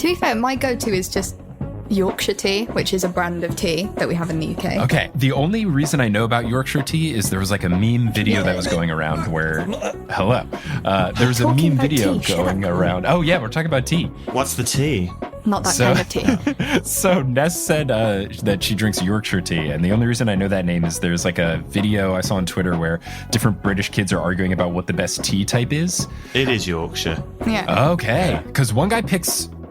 To be fair, my go-to is just Yorkshire tea, which is a brand of tea that we have in the UK. Okay, the only reason I know about Yorkshire tea is there was like a meme video that was going around where, there was a meme video going around. Oh yeah, we're talking about tea. What's the tea? Not that kind of tea. So Ness said that she drinks Yorkshire tea, and the only reason I know that name is there's like a video I saw on Twitter where different British kids are arguing about what the best tea type is. It is Yorkshire. Yeah. Okay, because one guy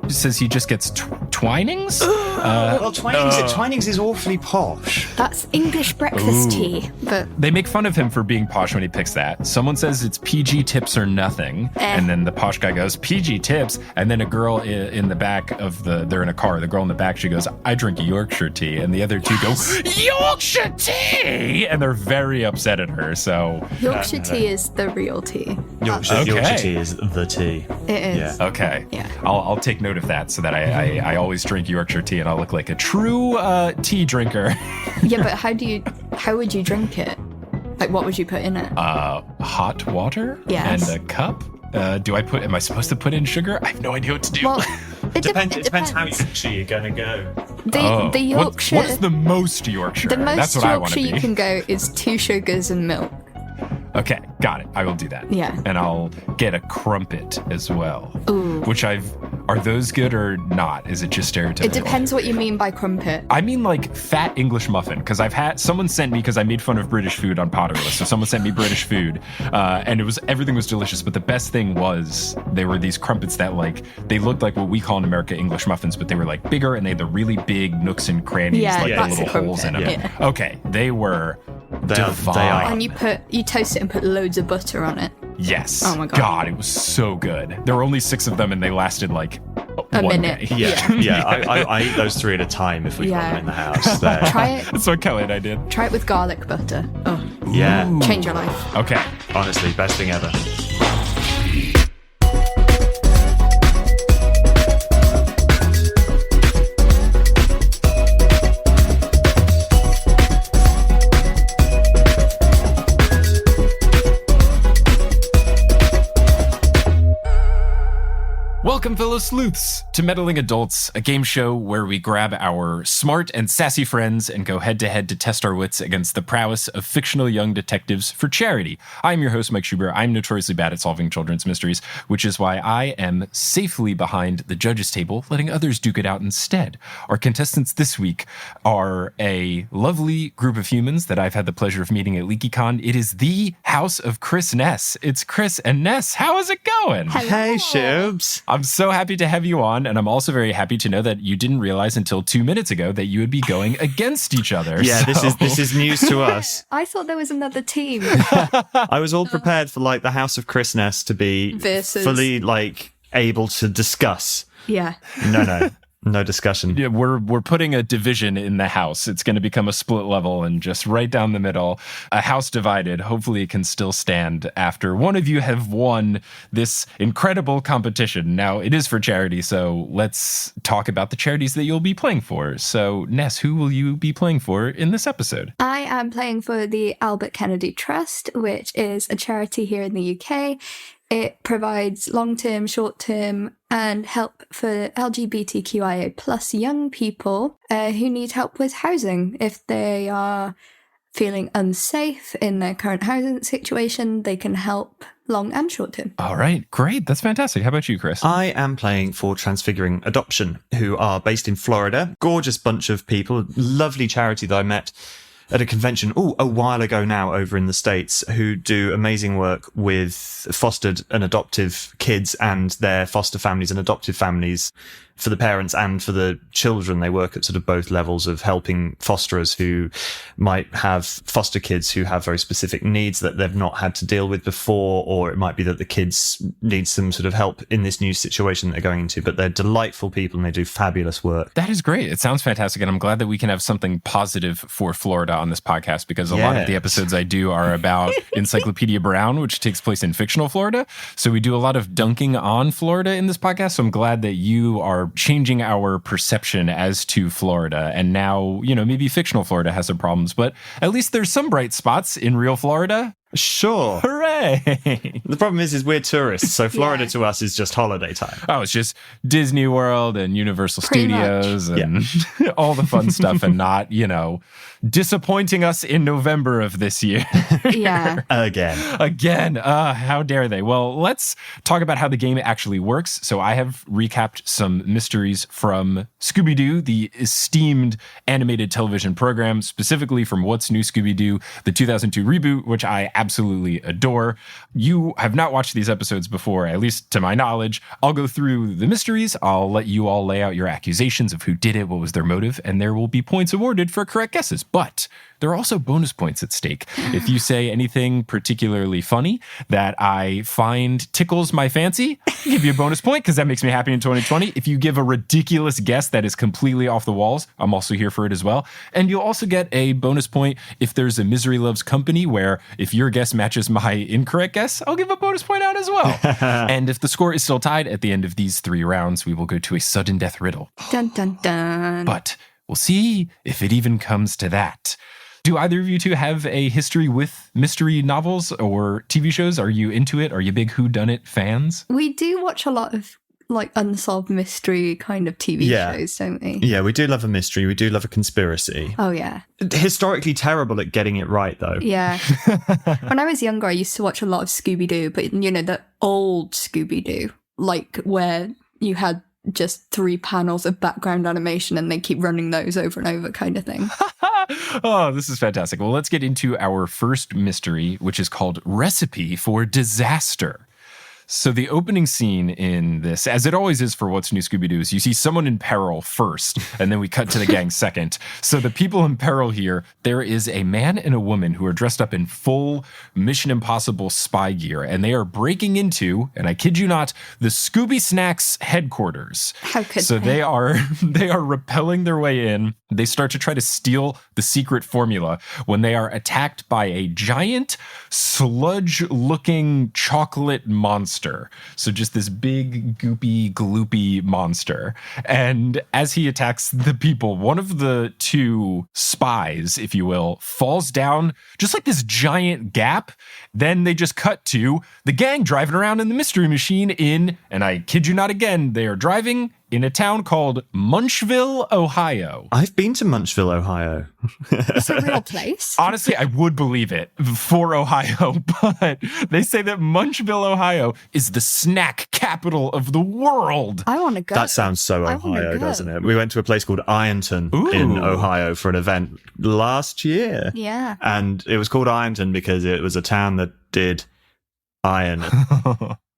says he just gets Twinings. Well, Twinings is awfully posh. That's English breakfast tea, but They make fun of him for being posh when he picks that. Someone says it's PG tips or nothing, and then the posh guy goes, PG tips, and then a girl in the back of they're in a car, the girl in the back, she goes, I drink Yorkshire tea, and the other two go, Yorkshire tea! And they're very upset at her, so... Yorkshire tea is the real tea. Yorkshire tea is the tea. It is. Yeah. Okay. Yeah. I'll take note of that so that I always drink Yorkshire tea and I'll look like a true tea drinker. Yeah, but how would you drink it? Like, what would you put in it? Hot water? Yes. And a cup? Am I supposed to put in sugar? I have no idea what to do. Well, it Depends how Yorkshire you're going to go. The Yorkshire... What is the most Yorkshire? The most That's what I want to Yorkshire be. you can go is 2 sugars and milk. Okay, got it. I will do that. Yeah. And I'll get a crumpet as well. Ooh. Are those good or not? Is it just stereotypical? It depends what you mean by crumpet. I mean like fat English muffin, because someone sent me, because I made fun of British food on Potterless, so someone sent me British food, and everything was delicious, but the best thing was they were these crumpets that they looked like what we call in America English muffins, but they were like bigger and they had the really big nooks and crannies, the little holes in them. Yeah. Okay, they were divine. They are. And you toast it and put loads of butter on it. Yes. Oh my God. God, it was so good. There were only 6 of them and they lasted like a 1 minute. day. Yeah. I eat those 3 at a time if we've got them in the house. Try it. That's what Kelly and I did. Try it with garlic butter. Oh, Yeah. change your life. Okay. Honestly, best thing ever. Welcome, fellow sleuths, to Meddling Adults, a game show where we grab our smart and sassy friends and go head-to-head to test our wits against the prowess of fictional young detectives for charity. I'm your host, Mike Schubert. I'm notoriously bad at solving children's mysteries, which is why I am safely behind the judges' table, letting others duke it out instead. Our contestants this week are a lovely group of humans that I've had the pleasure of meeting at LeakyCon. It is the House of Criss Ness. It's Criss and Ness. How is it going? Hello. Hey, Shubs. I'm so happy to have you on, and I'm also very happy to know that you didn't realize until 2 minutes ago that you would be going against each other. Yeah, this is news to us. I thought there was another team. I was all prepared for the House of Criss Ness to be Versus. fully able to discuss. Yeah. No discussion. Yeah, we're putting a division in the house. It's going to become a split level and just right down the middle. A house divided. Hopefully it can still stand after one of you have won this incredible competition. Now, it is for charity, so let's talk about the charities that you'll be playing for. So, Ness, who will you be playing for in this episode? I am playing for the Albert Kennedy Trust, which is a charity here in the UK. It provides long-term, short-term, and help for LGBTQIA plus young people who need help with housing. If they are feeling unsafe in their current housing situation, they can help long and short term. All right, great. That's fantastic. How about you, Criss? I am playing for Transfiguring Adoption, who are based in Florida. Gorgeous bunch of people. Lovely charity that I met at a convention, a while ago now over in the States, who do amazing work with fostered and adoptive kids and their foster families and adoptive families for the parents and for the children. They work at sort of both levels of helping fosterers who might have foster kids who have very specific needs that they've not had to deal with before, or it might be that the kids need some sort of help in this new situation that they're going into. But they're delightful people and they do fabulous work. That is great. It sounds fantastic. And I'm glad that we can have something positive for Florida on this podcast, because a lot of the episodes I do are about Encyclopedia Brown, which takes place in fictional Florida. So we do a lot of dunking on Florida in this podcast. So I'm glad that you are changing our perception as to Florida. And now, maybe fictional Florida has some problems, but at least there's some bright spots in real Florida. Sure. Hooray! The problem is we're tourists, so Florida Yeah. to us is just holiday time. Oh, it's just Disney World and Universal Pretty Studios and all the fun stuff, and not, disappointing us in November of this year. Yeah. Again. How dare they? Well, let's talk about how the game actually works. So I have recapped some mysteries from Scooby-Doo, the esteemed animated television program, specifically from What's New Scooby-Doo, the 2002 reboot, which I absolutely adore. You have not watched these episodes before, at least to my knowledge. I'll go through the mysteries. I'll let you all lay out your accusations of who did it, what was their motive, and there will be points awarded for correct guesses. But there are also bonus points at stake. If you say anything particularly funny that I find tickles my fancy, I'll give you a bonus point because that makes me happy in 2020. If you give a ridiculous guess that is completely off the walls, I'm also here for it as well. And you'll also get a bonus point if there's a Misery Loves Company, where if your guess matches my incorrect guess, I'll give a bonus point out as well. And if the score is still tied at the end of these 3 rounds, we will go to a sudden death riddle. Dun, dun, dun. But we'll see if it even comes to that. Do either of you two have a history with mystery novels or TV shows? Are you into it? Are you big whodunit fans? We do watch a lot of unsolved mystery kind of TV shows, don't we? Yeah, we do love a mystery. We do love a conspiracy. Oh, yeah. Historically terrible at getting it right, though. Yeah. When I was younger, I used to watch a lot of Scooby-Doo, but, the old Scooby-Doo, where you had just 3 panels of background animation and they keep running those over and over kind of thing. Oh, this is fantastic. Well, let's get into our first mystery, which is called Recipe for Disaster. So the opening scene in this, as it always is for What's New Scooby-Doo, is you see someone in peril first, and then we cut to the gang second. So the people in peril here, there is a man and a woman who are dressed up in full Mission Impossible spy gear, and they are breaking into, and I kid you not, the Scooby Snacks headquarters. How could So they are rappelling their way in. They start to try to steal the secret formula when they are attacked by a giant sludge-looking chocolate monster. So just this big, goopy, gloopy monster. And as he attacks the people, one of the 2 spies, if you will, falls down just like this giant gap. Then they just cut to the gang driving around in the mystery machine and I kid you not again, they are driving in a town called Munchville, Ohio. I've been to Munchville, Ohio. It's a real place. Honestly, I would believe it for Ohio, but they say that Munchville, Ohio is the snack capital of the world. I want to go. That sounds so I wanna Ohio, go. doesn't it? We went to a place called Ironton in Ohio for an event last year. Yeah. And it was called Ironton because it was a town that did iron.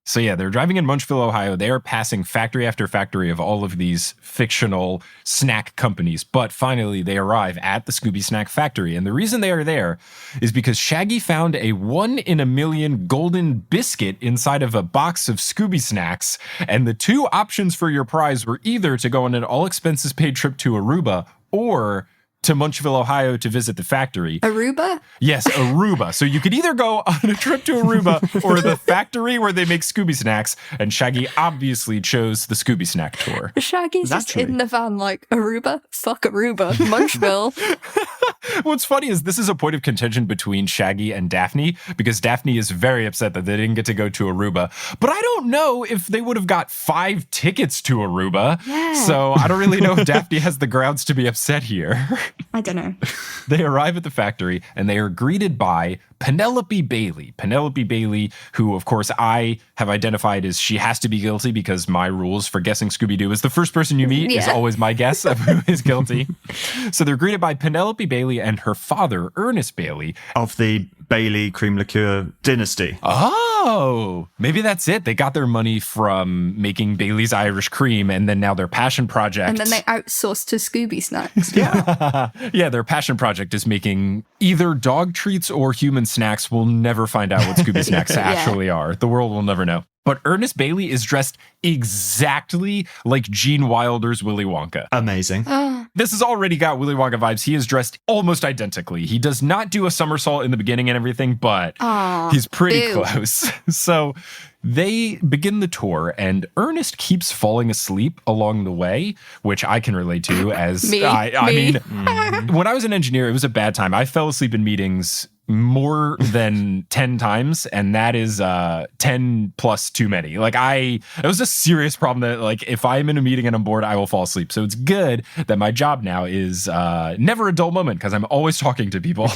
So yeah, they're driving in Munchville, Ohio. They are passing factory after factory of all of these fictional snack companies. But finally, they arrive at the Scooby Snack Factory. And the reason they are there is because Shaggy found a 1 in a million golden biscuit inside of a box of Scooby Snacks. And the 2 options for your prize were either to go on an all-expenses-paid trip to Aruba or to Munchville, Ohio to visit the factory. Aruba? Yes, Aruba. So you could either go on a trip to Aruba or the factory where they make Scooby Snacks, and Shaggy obviously chose the Scooby Snack tour. Shaggy's just Naturally. in the van like, Aruba? Fuck Aruba. Munchville. What's funny is this is a point of contention between Shaggy and Daphne, because Daphne is very upset that they didn't get to go to Aruba. But I don't know if they would have got 5 tickets to Aruba. Yeah. So I don't really know if Daphne has the grounds to be upset here. I don't know. They arrive at the factory and they are greeted by Penelope Bailey. Penelope Bailey, who, of course, I have identified as she has to be guilty because my rules for guessing Scooby-Doo is the first person you meet is always my guess of who is guilty. So they're greeted by Penelope Bailey and her father, Ernest Bailey. Of the Bailey cream liqueur dynasty. Oh, maybe that's it. They got their money from making Bailey's Irish cream, and then now their passion project. And then they outsourced to Scooby Snacks. Yeah. Yeah, their passion project is making either dog treats or human snacks. We'll never find out what Scooby Snacks actually are. The world will never know. But Ernest Bailey is dressed exactly like Gene Wilder's Willy Wonka. Amazing. This has already got Willy Wonka vibes. He is dressed almost identically. He does not do a somersault in the beginning and everything, but he's pretty close. So they begin the tour, and Ernest keeps falling asleep along the way, which I can relate to as I mean, when I was an engineer, it was a bad time. I fell asleep in meetings more than 10 times, and that is 10 plus too many. Like it was a serious problem that, like, if I'm in a meeting and I'm bored, I will fall asleep. So it's good that my job now is never a dull moment, because I'm always talking to people.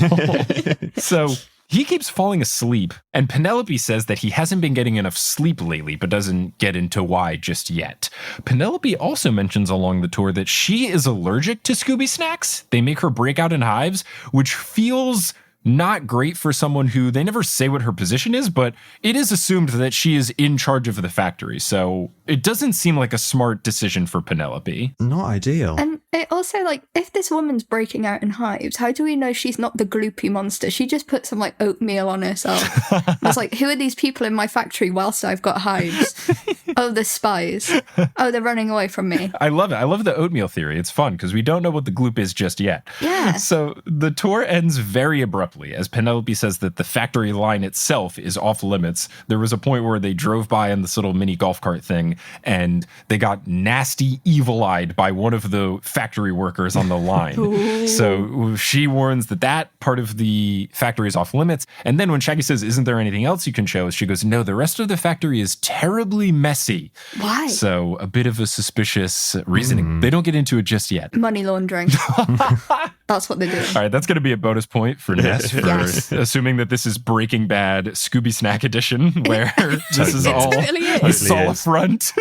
So he keeps falling asleep, and Penelope says that he hasn't been getting enough sleep lately, but doesn't get into why just yet. Penelope also mentions along the tour that she is allergic to Scooby snacks. They make her break out in hives, which feels not great for someone who, they never say what her position is, but it is assumed that she is in charge of the factory. So it doesn't seem like a smart decision for Penelope. Not ideal. And it also, like, if this woman's breaking out in hives, how do we know she's not the gloopy monster? She just put some, like, oatmeal on herself. I was like, who are these people in my factory whilst I've got hives? Oh, the spies. Oh, they're running away from me. I love it. I love the oatmeal theory. It's fun because we don't know what the gloop is just yet. Yeah. So the tour ends very abruptly as Penelope says that the factory line itself is off limits. There was a point where they drove by on this little mini golf cart thing, and they got nasty, evil-eyed by one of the factory workers on the line. So she warns that that part of the factory is off limits. And then when Shaggy says, isn't there anything else you can show us? She goes, no, the rest of the factory is terribly messy. Why? So a bit of a suspicious reasoning. They don't get into it just yet. Money laundering. That's what they do. All right, that's going to be a bonus point for Ness for assuming that this is Breaking Bad Scooby Snack Edition, where this is all a solid front.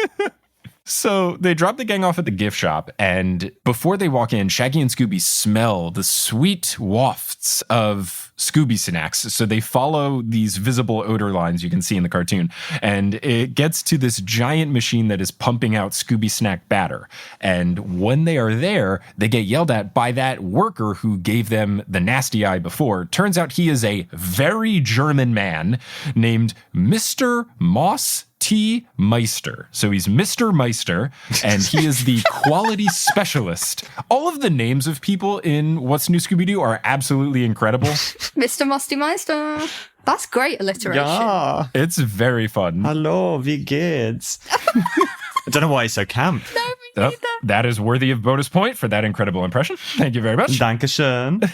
So they drop the gang off at the gift shop, and before they walk in, Shaggy and Scooby smell the sweet wafts of Scooby snacks. So they follow these visible odor lines you can see in the cartoon, and it gets to this giant machine that is pumping out Scooby snack batter. And when they are there, they get yelled at by that worker who gave them the nasty eye before. Turns out he is a very German man named Mr. Moss T. Meister. So he's Mr. Meister, and he is the quality specialist. All of the names of people in What's New Scooby-Doo are absolutely incredible. Mr. Musty Meister. That's great alliteration. Yeah. It's very fun. Hallo, wie geht's? I don't know why he's so camp. No, me neither. That is worthy of bonus point for that incredible impression. Thank you very much. Dankeschön.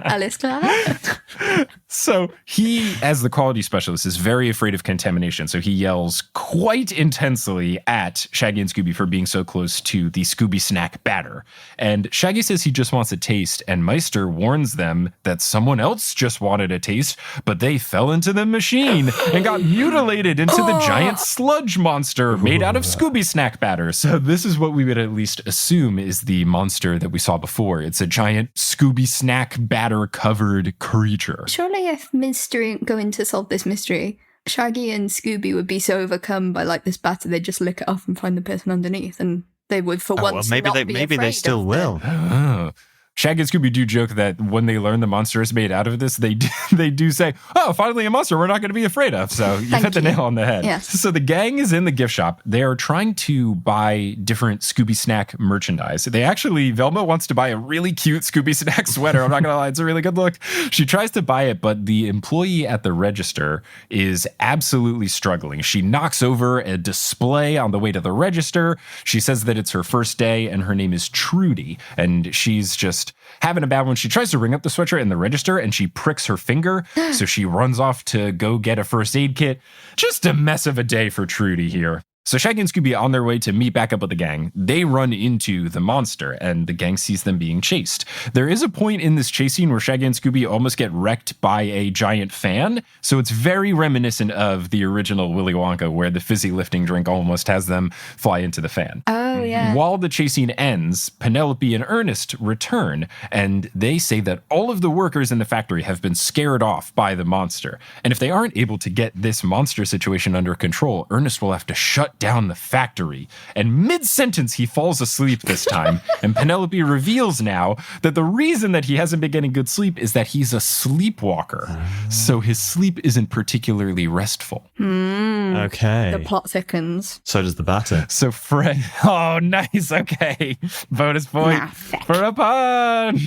Alles klar. So he, as the quality specialist, is very afraid of contamination. So he yells quite intensely at Shaggy and Scooby for being so close to the Scooby snack batter. And Shaggy says he just wants a taste, and Meister warns them that someone else just wanted a taste, but they fell into the machine and got mutilated into the giant sludge monster made out of Scooby snack batter. So this is what we would at least assume is the monster that we saw before. It's a giant Scooby snack batter covered creature. Surely if mystery going to solve this mystery, Shaggy and Scooby would be so overcome by like this batter, they'd just lick it off and find the person underneath, and they would for once maybe not be maybe they afraid still of will. Oh. Shaggy and Scooby do joke that when they learn the monster is made out of this, they do say, oh, finally a monster we're not going to be afraid of. So you hit the nail on the head. Yes. So the gang is in the gift shop. They are trying to buy different Scooby Snack merchandise. Velma wants to buy a really cute Scooby Snack sweater. I'm not going to lie, it's a really good look. She tries to buy it, but the employee at the register is absolutely struggling. She knocks over a display on the way to the register. She says that it's her first day and her name is Trudy, and she's just having a bad one. She tries to ring up the sweatshirt in the register and she pricks her finger. So she runs off to go get a first aid kit. Just a mess of a day for Trudy here. So Shaggy and Scooby on their way to meet back up with the gang. They run into the monster and the gang sees them being chased. There is a point in this chase scene where Shaggy and Scooby almost get wrecked by a giant fan. So it's very reminiscent of the original Willy Wonka where the fizzy lifting drink almost has them fly into the fan. Oh, yeah. While the chase scene ends, Penelope and Ernest return, and they say that all of the workers in the factory have been scared off by the monster. And if they aren't able to get this monster situation under control, Ernest will have to shut down the factory. And mid-sentence, he falls asleep this time. And Penelope reveals now that the reason that he hasn't been getting good sleep is that he's a sleepwalker. So his sleep isn't particularly restful. Okay. The plot thickens. So does the batter. So Fred, oh, nice. Okay. Bonus point for a pun.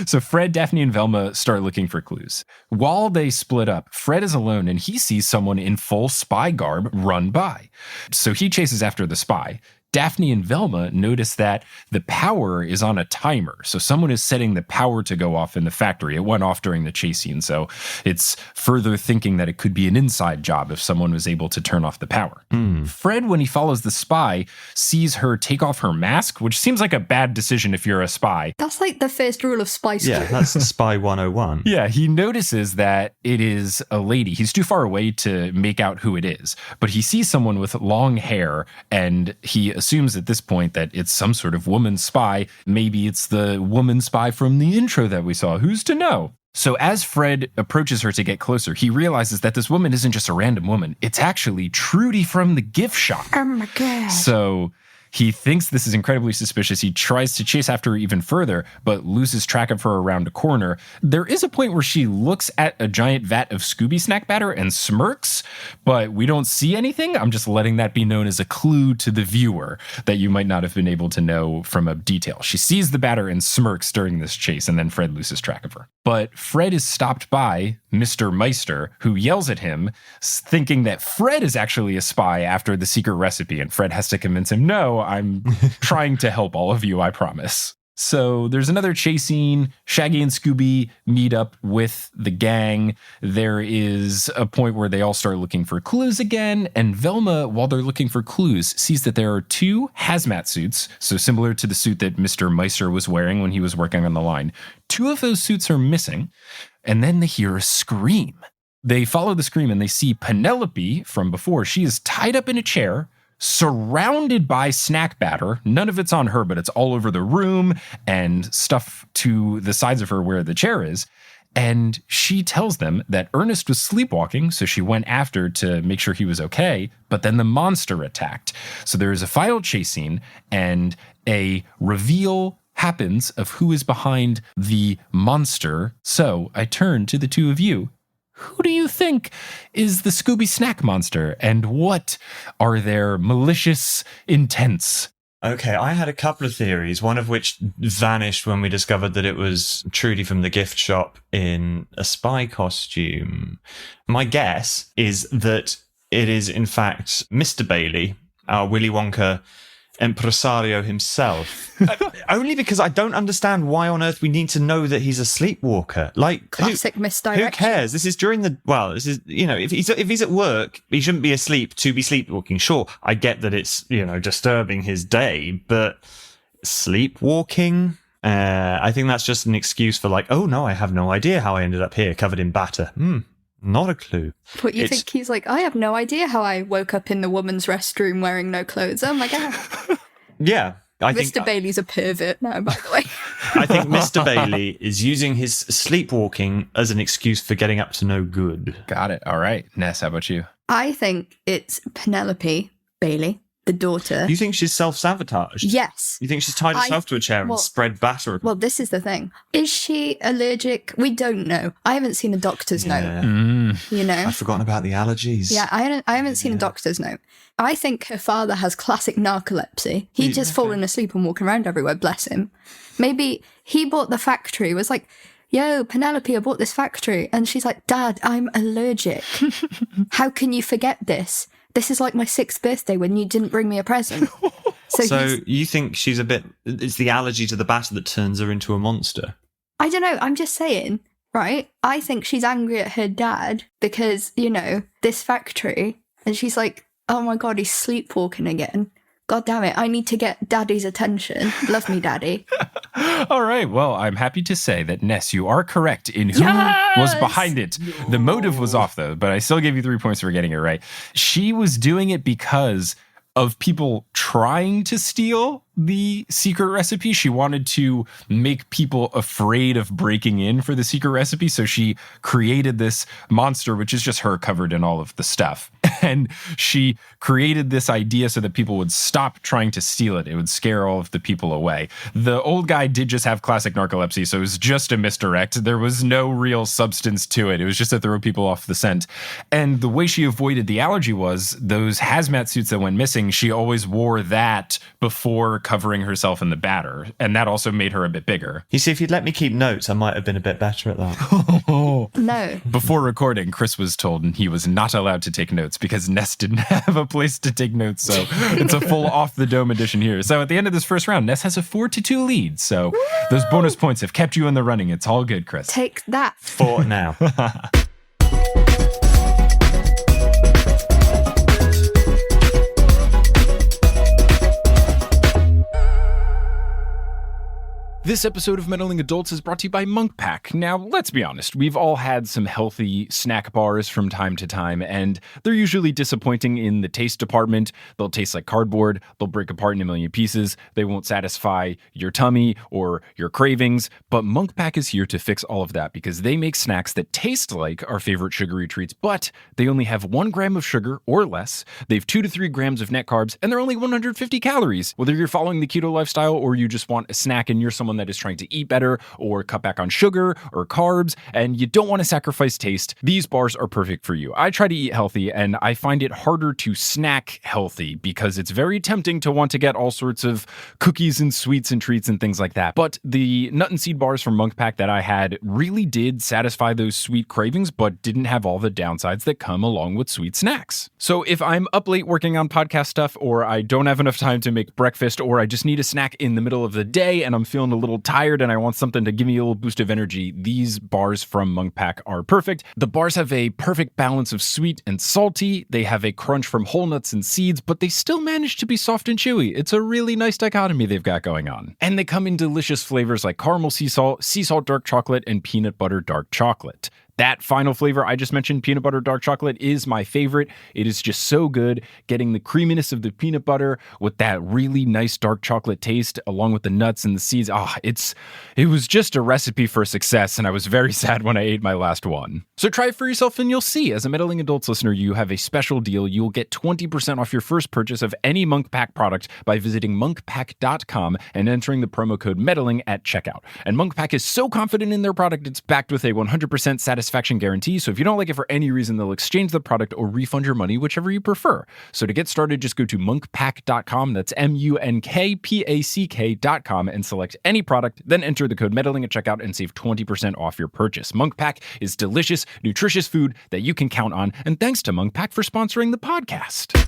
So Fred, Daphne, and Velma start looking for clues. While they split up, Fred is alone and he sees someone in full spy garb run by. So he chases after the spy. Daphne and Velma notice that the power is on a timer. So someone is setting the power to go off in the factory. It went off during the chase scene. So it's further thinking that it could be an inside job if someone was able to turn off the power. Fred, when he follows the spy, sees her take off her mask, which seems like a bad decision if you're a spy. That's like the first rule of spy school. Yeah, that's Spy 101. Yeah, he notices that it is a lady. He's too far away to make out who it is, but he sees someone with long hair, and he assumes at this point that it's some sort of woman spy. Maybe it's the woman spy from the intro that we saw. Who's to know? So as Fred approaches her to get closer, he realizes that this woman isn't just a random woman. It's actually Trudy from the gift shop. Oh my God. So he thinks this is incredibly suspicious. He tries to chase after her even further, but loses track of her around a corner. There is a point where she looks at a giant vat of Scooby snack batter and smirks, but we don't see anything. I'm just letting that be known as a clue to the viewer that you might not have been able to know from a detail. She sees the batter and smirks during this chase, and then Fred loses track of her. But Fred is stopped by Mr. Meister, who yells at him, thinking that Fred is actually a spy after the secret recipe, and Fred has to convince him, no, I'm trying to help all of you, I promise. So there's another chase scene. Shaggy and Scooby meet up with the gang. There is a point where they all start looking for clues again, and Velma, while they're looking for clues, sees that there are two hazmat suits, so similar to the suit that Mr. Meister was wearing when he was working on the line. Two of those suits are missing, and then they hear a scream. They follow the scream and they see Penelope from before. She is tied up in a chair, surrounded by snack batter. None of it's on her, but it's all over the room and stuff to the sides of her where the chair is. And she tells them that Ernest was sleepwalking, so she went after to make sure he was okay, but then the monster attacked. So there is a final chase scene, and a reveal happens of who is behind the monster. So I turn to the two of you. Who do you think is the Scooby Snack Monster, and what are their malicious intents? Okay, I had a couple of theories, one of which vanished when we discovered that it was Trudy from the gift shop in a spy costume. My guess is that it is, in fact, Mr. Bailey, our Willy Wonka impresario himself. Only because I don't understand why on earth we need to know that he's a sleepwalker. Like, classic misdirection. Who cares? This is during the, well, this is, you know, if he's at work, he shouldn't be asleep to be sleepwalking. Sure, I get that it's, you know, disturbing his day, but sleepwalking? I think that's just an excuse for like, oh no, I have no idea how I ended up here covered in batter. Not a clue. But you think he's like, I have no idea how I woke up in the woman's restroom wearing no clothes. Oh my God. Yeah. Mr. Bailey's a pervert now, by the way. I think Mr. Bailey is using his sleepwalking as an excuse for getting up to no good. Got it. All right. Ness, how about you? I think it's Penelope Bailey, the daughter. You think she's self-sabotaged? Yes. You think she's tied herself to a chair and spread batter? Well, this is the thing. Is she allergic? We don't know. I haven't seen a doctor's note. You know? I've forgotten about the allergies. Yeah, I haven't seen a doctor's note. I think her father has classic narcolepsy. He'd just fallen asleep and walking around everywhere, bless him. Maybe he bought the factory, was like, yo, Penelope, I bought this factory. And she's like, Dad, I'm allergic. How can you forget this? This is like my 6th birthday when you didn't bring me a present. So you think she's it's the allergy to the batter that turns her into a monster? I don't know. I'm just saying, right? I think she's angry at her dad because, you know, this factory. And she's like, oh my God, he's sleepwalking again. God damn it. I need to get Daddy's attention. Love me, Daddy. All right. Well, I'm happy to say that, Ness, you are correct in who was behind it. The motive was off, though, but I still gave you 3 points for getting it right. She was doing it because of people trying to steal the secret recipe. She wanted to make people afraid of breaking in for the secret recipe. So she created this monster, which is just her covered in all of the stuff. And she created this idea so that people would stop trying to steal it. It would scare all of the people away. The old guy did just have classic narcolepsy, so it was just a misdirect. There was no real substance to it. It was just to throw people off the scent. And the way she avoided the allergy was those hazmat suits that went missing. She always wore that before covering herself in the batter, and that also made her a bit bigger. You see, if you'd let me keep notes, I might have been a bit better at that. No. Before recording, Criss was told he was not allowed to take notes because Ness didn't have a place to take notes, so it's a full off-the-dome edition here. So at the end of this first round, Ness has a 4-2 lead, so those bonus points have kept you in the running. It's all good, Criss. Take that. For now. This episode of Meddling Adults is brought to you by Munk Pack. Now, let's be honest, we've all had some healthy snack bars from time to time, and they're usually disappointing in the taste department. They'll taste like cardboard, they'll break apart in a million pieces, they won't satisfy your tummy or your cravings, but Munk Pack is here to fix all of that because they make snacks that taste like our favorite sugary treats, but they only have 1 gram of sugar or less, they have 2 to 3 grams of net carbs, and they're only 150 calories. Whether you're following the keto lifestyle or you just want a snack and you're someone that is trying to eat better or cut back on sugar or carbs and you don't want to sacrifice taste, these bars are perfect for you. I try to eat healthy and I find it harder to snack healthy because it's very tempting to want to get all sorts of cookies and sweets and treats and things like that. But the nut and seed bars from Munk Pack that I had really did satisfy those sweet cravings but didn't have all the downsides that come along with sweet snacks. So if I'm up late working on podcast stuff or I don't have enough time to make breakfast or I just need a snack in the middle of the day and I'm feeling a little tired and I want something to give me a little boost of energy, these bars from Munk Pack are perfect. The bars have a perfect balance of sweet and salty. They have a crunch from whole nuts and seeds, but they still manage to be soft and chewy. It's a really nice dichotomy they've got going on. And they come in delicious flavors like caramel sea salt dark chocolate, and peanut butter dark chocolate. That final flavor I just mentioned, peanut butter dark chocolate, is my favorite. It is just so good, getting the creaminess of the peanut butter with that really nice dark chocolate taste along with the nuts and the seeds. It was just a recipe for success, and I was very sad when I ate my last one. So try it for yourself and you'll see. As a Meddling Adults listener, you have a special deal. You'll get 20% off your first purchase of any Munk Pack product by visiting monkpack.com and entering the promo code MEDDLING at checkout. And Munk Pack is so confident in their product, it's backed with a 100% satisfaction guarantee, so if you don't like it for any reason, they'll exchange the product or refund your money, whichever you prefer. So to get started, just go to monkpack.com, that's monkpack.com, and select any product, then enter the code MEDDLING at checkout and save 20% off your purchase. Munk Pack is delicious, nutritious food that you can count on, and thanks to Munk Pack for sponsoring the podcast.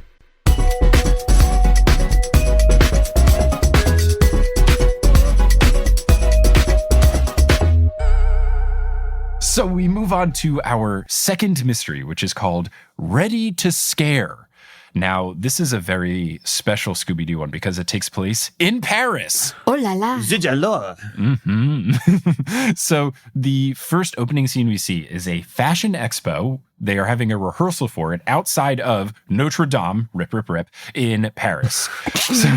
So we move on to our second mystery, which is called Ready to Scare. Now, this is a very special Scooby-Doo one because it takes place in Paris. Oh la la. So the first opening scene we see is a fashion expo. They are having a rehearsal for it outside of Notre Dame, rip, in Paris. So,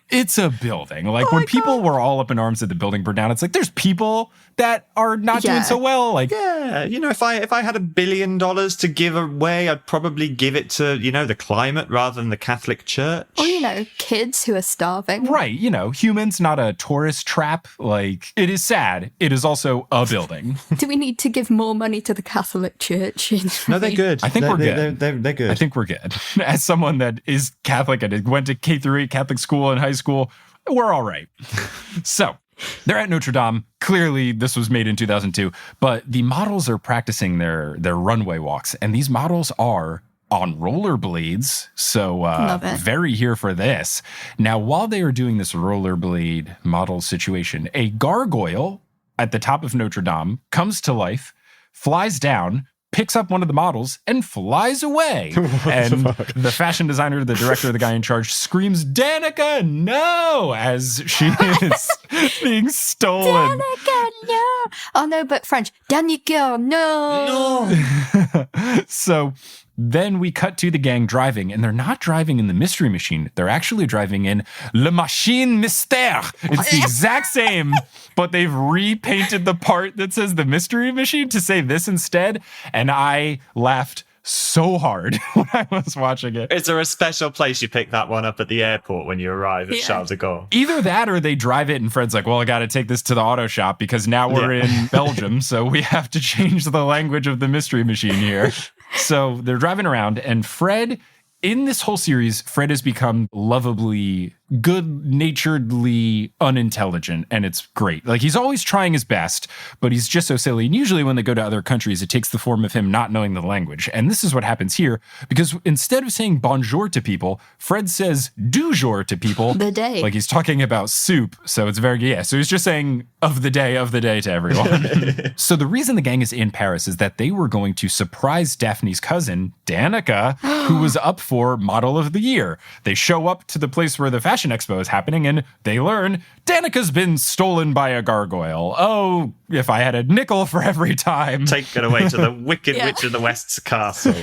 it's a building. Like when people were all up in arms that the building burned down, it's like there's people that are not doing so well. Like, yeah, if I had $1 billion to give away, I'd probably give it to, the climate rather than the Catholic Church. Or, kids who are starving. Right, humans, not a tourist trap. Like, it is sad. It is also a building. Do we need to give more money to the Catholic Church? No, they're good. I think we're good. They're good. I think we're good. As someone that is Catholic and went to K-8 Catholic school in high school, we're all right. So they're at Notre Dame. Clearly, this was made in 2002, but the models are practicing their runway walks, and these models are on rollerblades, so very here for this. Now, while they are doing this rollerblade model situation, a gargoyle at the top of Notre Dame comes to life, flies down, picks up one of the models, and flies away. And the fashion designer, the director, the guy in charge screams, "Danica, no!" as she is being stolen. Danica, no! Oh no, but French. Danica, no! So then we cut to the gang driving, and they're not driving in the Mystery Machine. They're actually driving in Le Machine Mystère. It's the exact same, but they've repainted the part that says the Mystery Machine to say this instead. And I laughed so hard when I was watching it. Is there a special place you pick that one up at the airport when you arrive at Charles de Gaulle? Either that or they drive it and Fred's like, well, I got to take this to the auto shop because now we're in Belgium, so we have to change the language of the Mystery Machine here. So they're driving around, and Fred, in this whole series, Fred has become lovably good-naturedly unintelligent, and it's great. Like, he's always trying his best, but he's just so silly. And usually when they go to other countries, it takes the form of him not knowing the language. And this is what happens here, because instead of saying bonjour to people, Fred says du jour to people. The day. Like he's talking about soup. So it's so he's just saying of the day to everyone. So the reason the gang is in Paris is that they were going to surprise Daphne's cousin, Danica, who was up for Model of the Year. They show up to the place where the fashion expo is happening and they learn Danica's been stolen by a gargoyle. Oh, if I had a nickel for every time. Take it away to the Wicked Witch of the West's castle.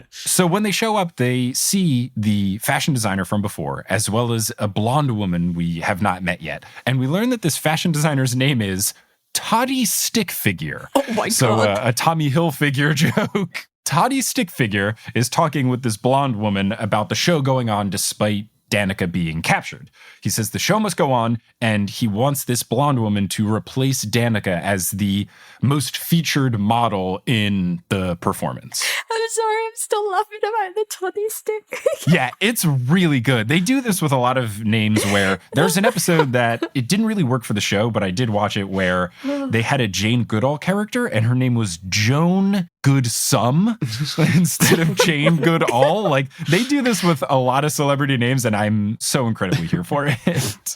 So when they show up, they see the fashion designer from before, as well as a blonde woman we have not met yet. And we learn that this fashion designer's name is Toddy Stickfigure. Oh my God. So a Tommy Hilfiger joke. Toddy Stickfigure is talking with this blonde woman about the show going on despite Danica being captured. He says the show must go on, and he wants this blonde woman to replace Danica as the most featured model in the performance. I'm sorry, I'm still laughing about the toddy stick. Yeah, it's really good. They do this with a lot of names where there's an episode that it didn't really work for the show, but I did watch it where they had a Jane Goodall character and her name was Joan Goodsome instead of Jane Goodall. Like, they do this with a lot of celebrity names, and I'm so incredibly here for it.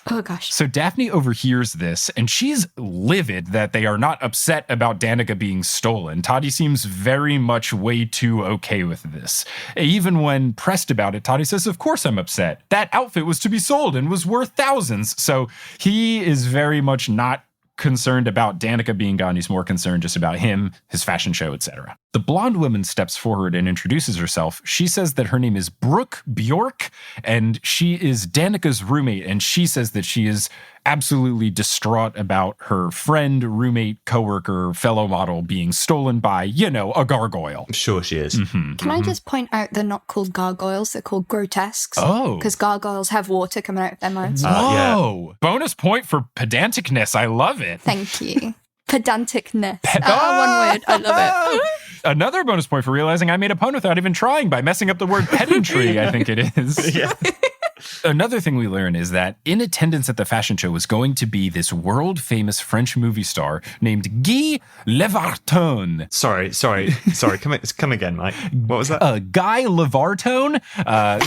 Oh gosh. So Daphne overhears this, and she's livid that they are not upset about Danica being stolen. Toddy seems very much way too okay with this. Even when pressed about it, Toddy says, of course I'm upset. That outfit was to be sold and was worth thousands. So he is very much not concerned about Danica being gone. He's more concerned just about him, his fashion show, etc. The blonde woman steps forward and introduces herself. She says that her name is Brooke Bjork, and she is Danica's roommate, and she says that she is absolutely distraught about her friend, roommate, coworker, fellow model being stolen by, a gargoyle. I'm sure she is. Mm-hmm. Can I just point out they're not called gargoyles, they're called grotesques. Oh. Because gargoyles have water coming out of their mouths. Whoa! Bonus point for pedanticness. I love it. Thank you. Pedanticness. One word. I love it. Another bonus point for realizing I made a pun without even trying by messing up the word pedantry, I think it is. Yeah. Another thing we learn is that in attendance at the fashion show was going to be this world-famous French movie star named Guy Levartone. Sorry. Come again, Mike. What was that? Guy Levartone. Guy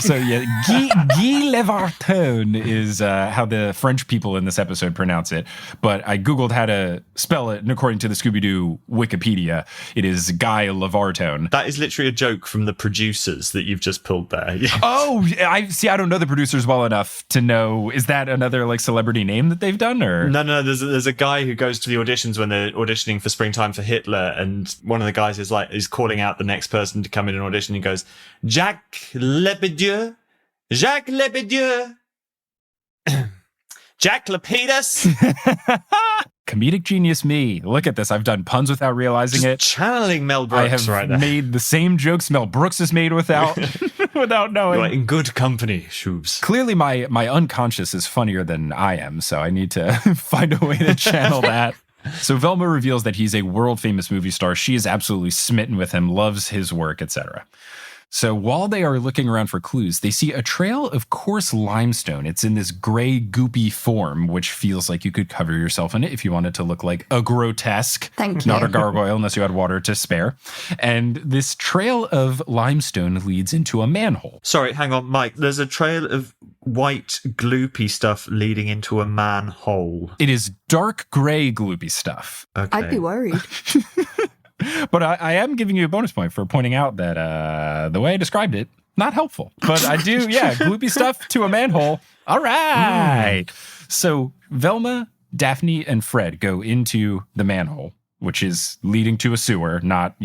Levartone is how the French people in this episode pronounce it. But I Googled how to spell it, and according to the Scooby-Doo Wikipedia, it is Guy Levartone. That is literally a joke from the producers that you've just pulled there. Yeah. Oh, I don't know the producers well enough to know. Is that another like celebrity name that they've done, or no? There's a guy who goes to the auditions when they're auditioning for Springtime for Hitler, and one of the guys is calling out the next person to come in and audition. He goes, Jacques Lepedieu, Jacques Lapidus. Comedic genius me. Look at this. I've done puns without realizing it. Channeling Mel Brooks. I have right there. made the same jokes Mel Brooks has made without knowing. You're in good company, Shoobs. Clearly my unconscious is funnier than I am, so I need to find a way to channel that. So Velma reveals that he's a world famous movie star. She is absolutely smitten with him, loves his work, etc. So while they are looking around for clues, they see a trail of coarse limestone. It's in this gray, goopy form, which feels like you could cover yourself in it if you wanted to look like a grotesque. Thank you. Not a gargoyle unless you had water to spare. And this trail of limestone leads into a manhole. Sorry, hang on, Mike. There's a trail of white, gloopy stuff leading into a manhole. It is dark gray, gloopy stuff. Okay. I'd be worried. But I am giving you a bonus point for pointing out that the way I described it, not helpful. But I do, gloopy stuff to a manhole. All right. So Velma, Daphne, and Fred go into the manhole, which is leading to a sewer, not,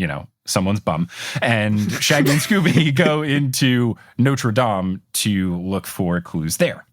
someone's bum. And Shaggy and Scooby go into Notre Dame to look for clues there.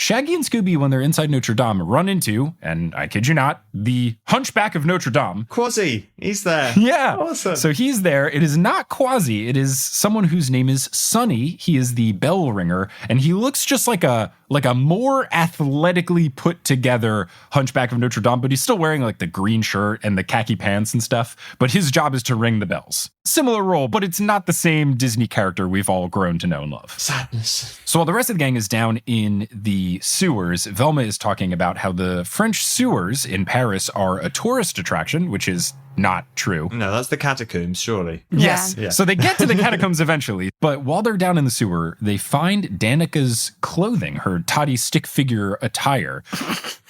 Shaggy and Scooby, when they're inside Notre Dame, run into, and I kid you not, the Hunchback of Notre Dame. Quasi, he's there. Yeah. Awesome. So he's there. It is not Quasi. It is someone whose name is Sonny. He is the bell ringer, and he looks just like a like a more athletically put together Hunchback of Notre Dame, but he's still wearing like the green shirt and the khaki pants and stuff. But his job is to ring the bells. Similar role, but it's not the same Disney character we've all grown to know and love. Sadness. So while the rest of the gang is down in the sewers, Velma is talking about how the French sewers in Paris are a tourist attraction, which is not true. No, that's the catacombs, surely. Yes. Yeah. So they get to the catacombs eventually, but while they're down in the sewer, they find Danica's clothing, her toddy stick figure attire.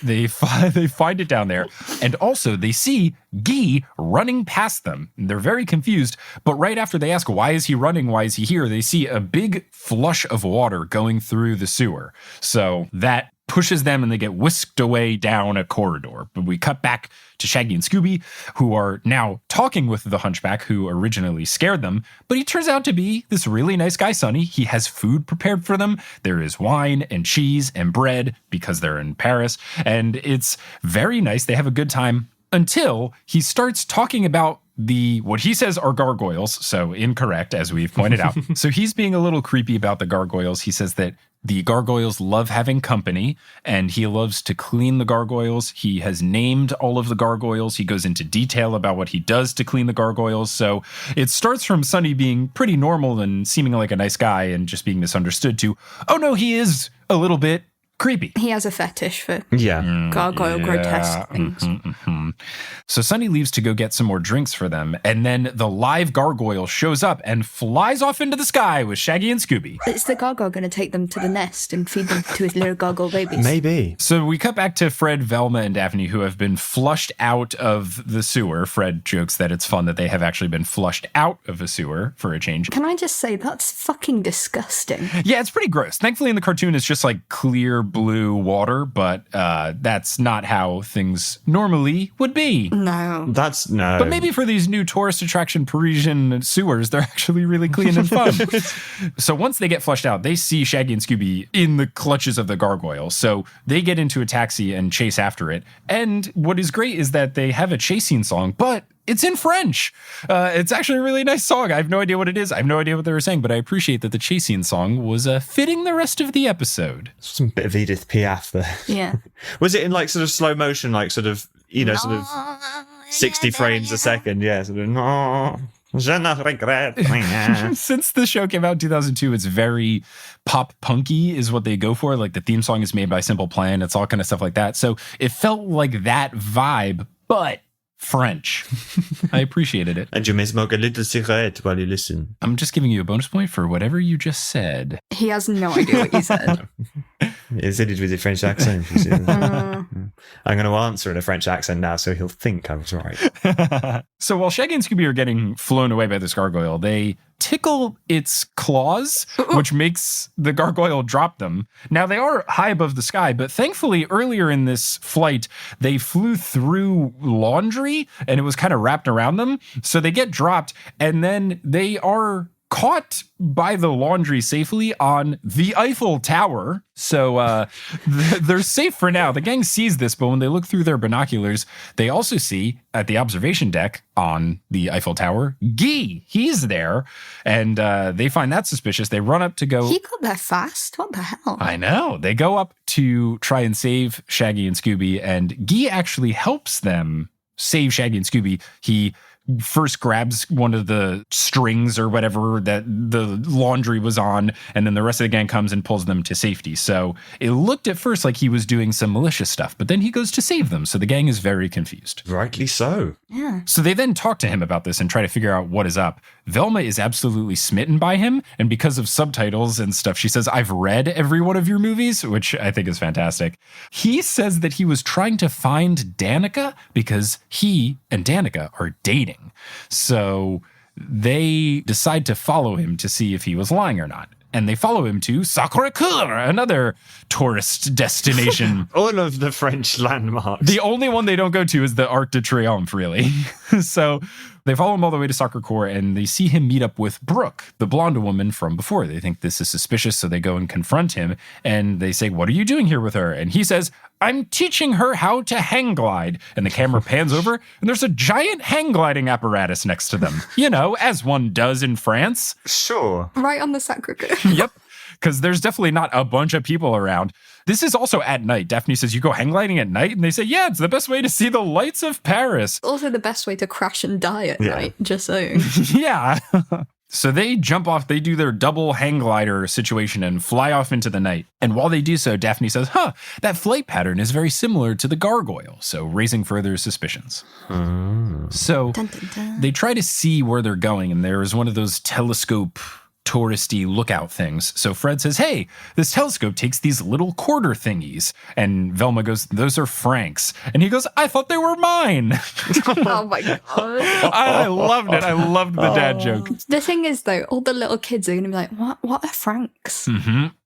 They find it down there. And also they see Guy running past them. They're very confused, but right after they ask, why is he running? Why is he here? They see a big flush of water going through the sewer. So that pushes them and they get whisked away down a corridor. But we cut back to Shaggy and Scooby, who are now talking with the Hunchback who originally scared them. But he turns out to be this really nice guy, Sonny. He has food prepared for them. There is wine and cheese and bread because they're in Paris. And it's very nice. They have a good time until he starts talking about what he says are gargoyles. So incorrect, as we've pointed out. So he's being a little creepy about the gargoyles. He says that the gargoyles love having company and he loves to clean the gargoyles. He has named all of the gargoyles. He goes into detail about what he does to clean the gargoyles. So it starts from Sonny being pretty normal and seeming like a nice guy and just being misunderstood to, oh no, he is a little bit creepy. He has a fetish for Yeah. grotesque things. So Sonny leaves to go get some more drinks for them, and then the live gargoyle shows up and flies off into the sky with Shaggy and Scooby. Is the gargoyle going to take them to the nest and feed them to his little gargoyle babies? Maybe. So we cut back to Fred, Velma, and Daphne, who have been flushed out of the sewer. Fred jokes that it's fun that they have actually been flushed out of a sewer for a change. Can I just say, that's fucking disgusting. Yeah, it's pretty gross. Thankfully, in the cartoon, it's just like clear blue water, but that's not how things normally would be. No. That's no. But maybe for these new tourist attraction Parisian sewers, they're actually really clean and fun. So once they get flushed out, they see Shaggy and Scooby in the clutches of the gargoyle. So they get into a taxi and chase after it. And what is great is that they have a chasing song, but it's in French. It's actually a really nice song. I have no idea what it is. I have no idea what they were saying, but I appreciate that the chasing song was fitting the rest of the episode. Some bit of Edith Piaf there. Yeah. Was it in like sort of slow motion, like sort of, sort of 60 frames a second? Yeah, sort of, no, je ne regrette. Since the show came out in 2002, it's very pop punky is what they go for. Like the theme song is made by Simple Plan. It's all kind of stuff like that. So it felt like that vibe, but French. I appreciated it. And you may smoke a little cigarette while you listen. I'm just giving you a bonus point for whatever you just said. He has no idea what you said. He said it with a French accent. You see. I'm going to answer in a French accent now, so he'll think I was right. So while Shaggy and Scooby are getting flown away by this gargoyle, they tickle its claws, which makes the gargoyle drop them. Now, they are high above the sky, but thankfully, earlier in this flight, they flew through laundry, and it was kind of wrapped around them. So they get dropped, and then they are caught by the laundry safely on the Eiffel Tower. So they're safe for now. The gang sees this, but when they look through their binoculars, they also see at the observation deck on the Eiffel Tower, Guy. He's there, and they find that suspicious. They run up to go. He got there fast. What the hell? I know. They go up to try and save Shaggy and Scooby, and Guy actually helps them save Shaggy and Scooby. He first grabs one of the strings or whatever that the laundry was on, and then the rest of the gang comes and pulls them to safety. So it looked at first like he was doing some malicious stuff, but then he goes to save them. So the gang is very confused. Rightly so. Yeah. So they then talk to him about this and try to figure out what is up. Velma is absolutely smitten by him, and because of subtitles and stuff, she says, I've read every one of your movies, which I think is fantastic. He says that he was trying to find Danica because he and Danica are dating. So they decide to follow him to see if he was lying or not. And they follow him to Sacré-Cœur, another tourist destination. All of the French landmarks. The only one they don't go to is the Arc de Triomphe, really. So they follow him all the way to Sacré-Cœur, and they see him meet up with Brooke, the blonde woman from before. They think this is suspicious, so they go and confront him, and they say, what are you doing here with her? And he says, I'm teaching her how to hang glide. And the camera pans over, and there's a giant hang gliding apparatus next to them. You know, as one does in France. Sure. Right on the Sacré-Cœur. Yep. because there's definitely not a bunch of people around. This is also at night. Daphne says, you go hang gliding at night? And they say, yeah, it's the best way to see the lights of Paris. Also the best way to crash and die at night, just saying. Yeah. So they jump off, they do their double hang glider situation and fly off into the night. And while they do so, Daphne says, that flight pattern is very similar to the gargoyle. So raising further suspicions. So Dun, dun, dun. they try to see where they're going. And there is one of those telescope touristy lookout things. So Fred says, hey, this telescope takes these little quarter thingies. And Velma goes, those are Frank's. And he goes, I thought they were mine. Oh my god. I loved it. I loved the dad joke. The thing is, though, all the little kids are going to be like, what are Franks?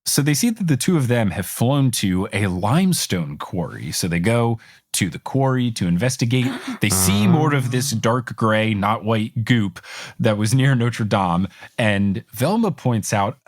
So they see that the two of them have flown to a limestone quarry. So they go to the quarry to investigate. They see more of this dark gray, not white goop that was near Notre Dame. And Velma points out,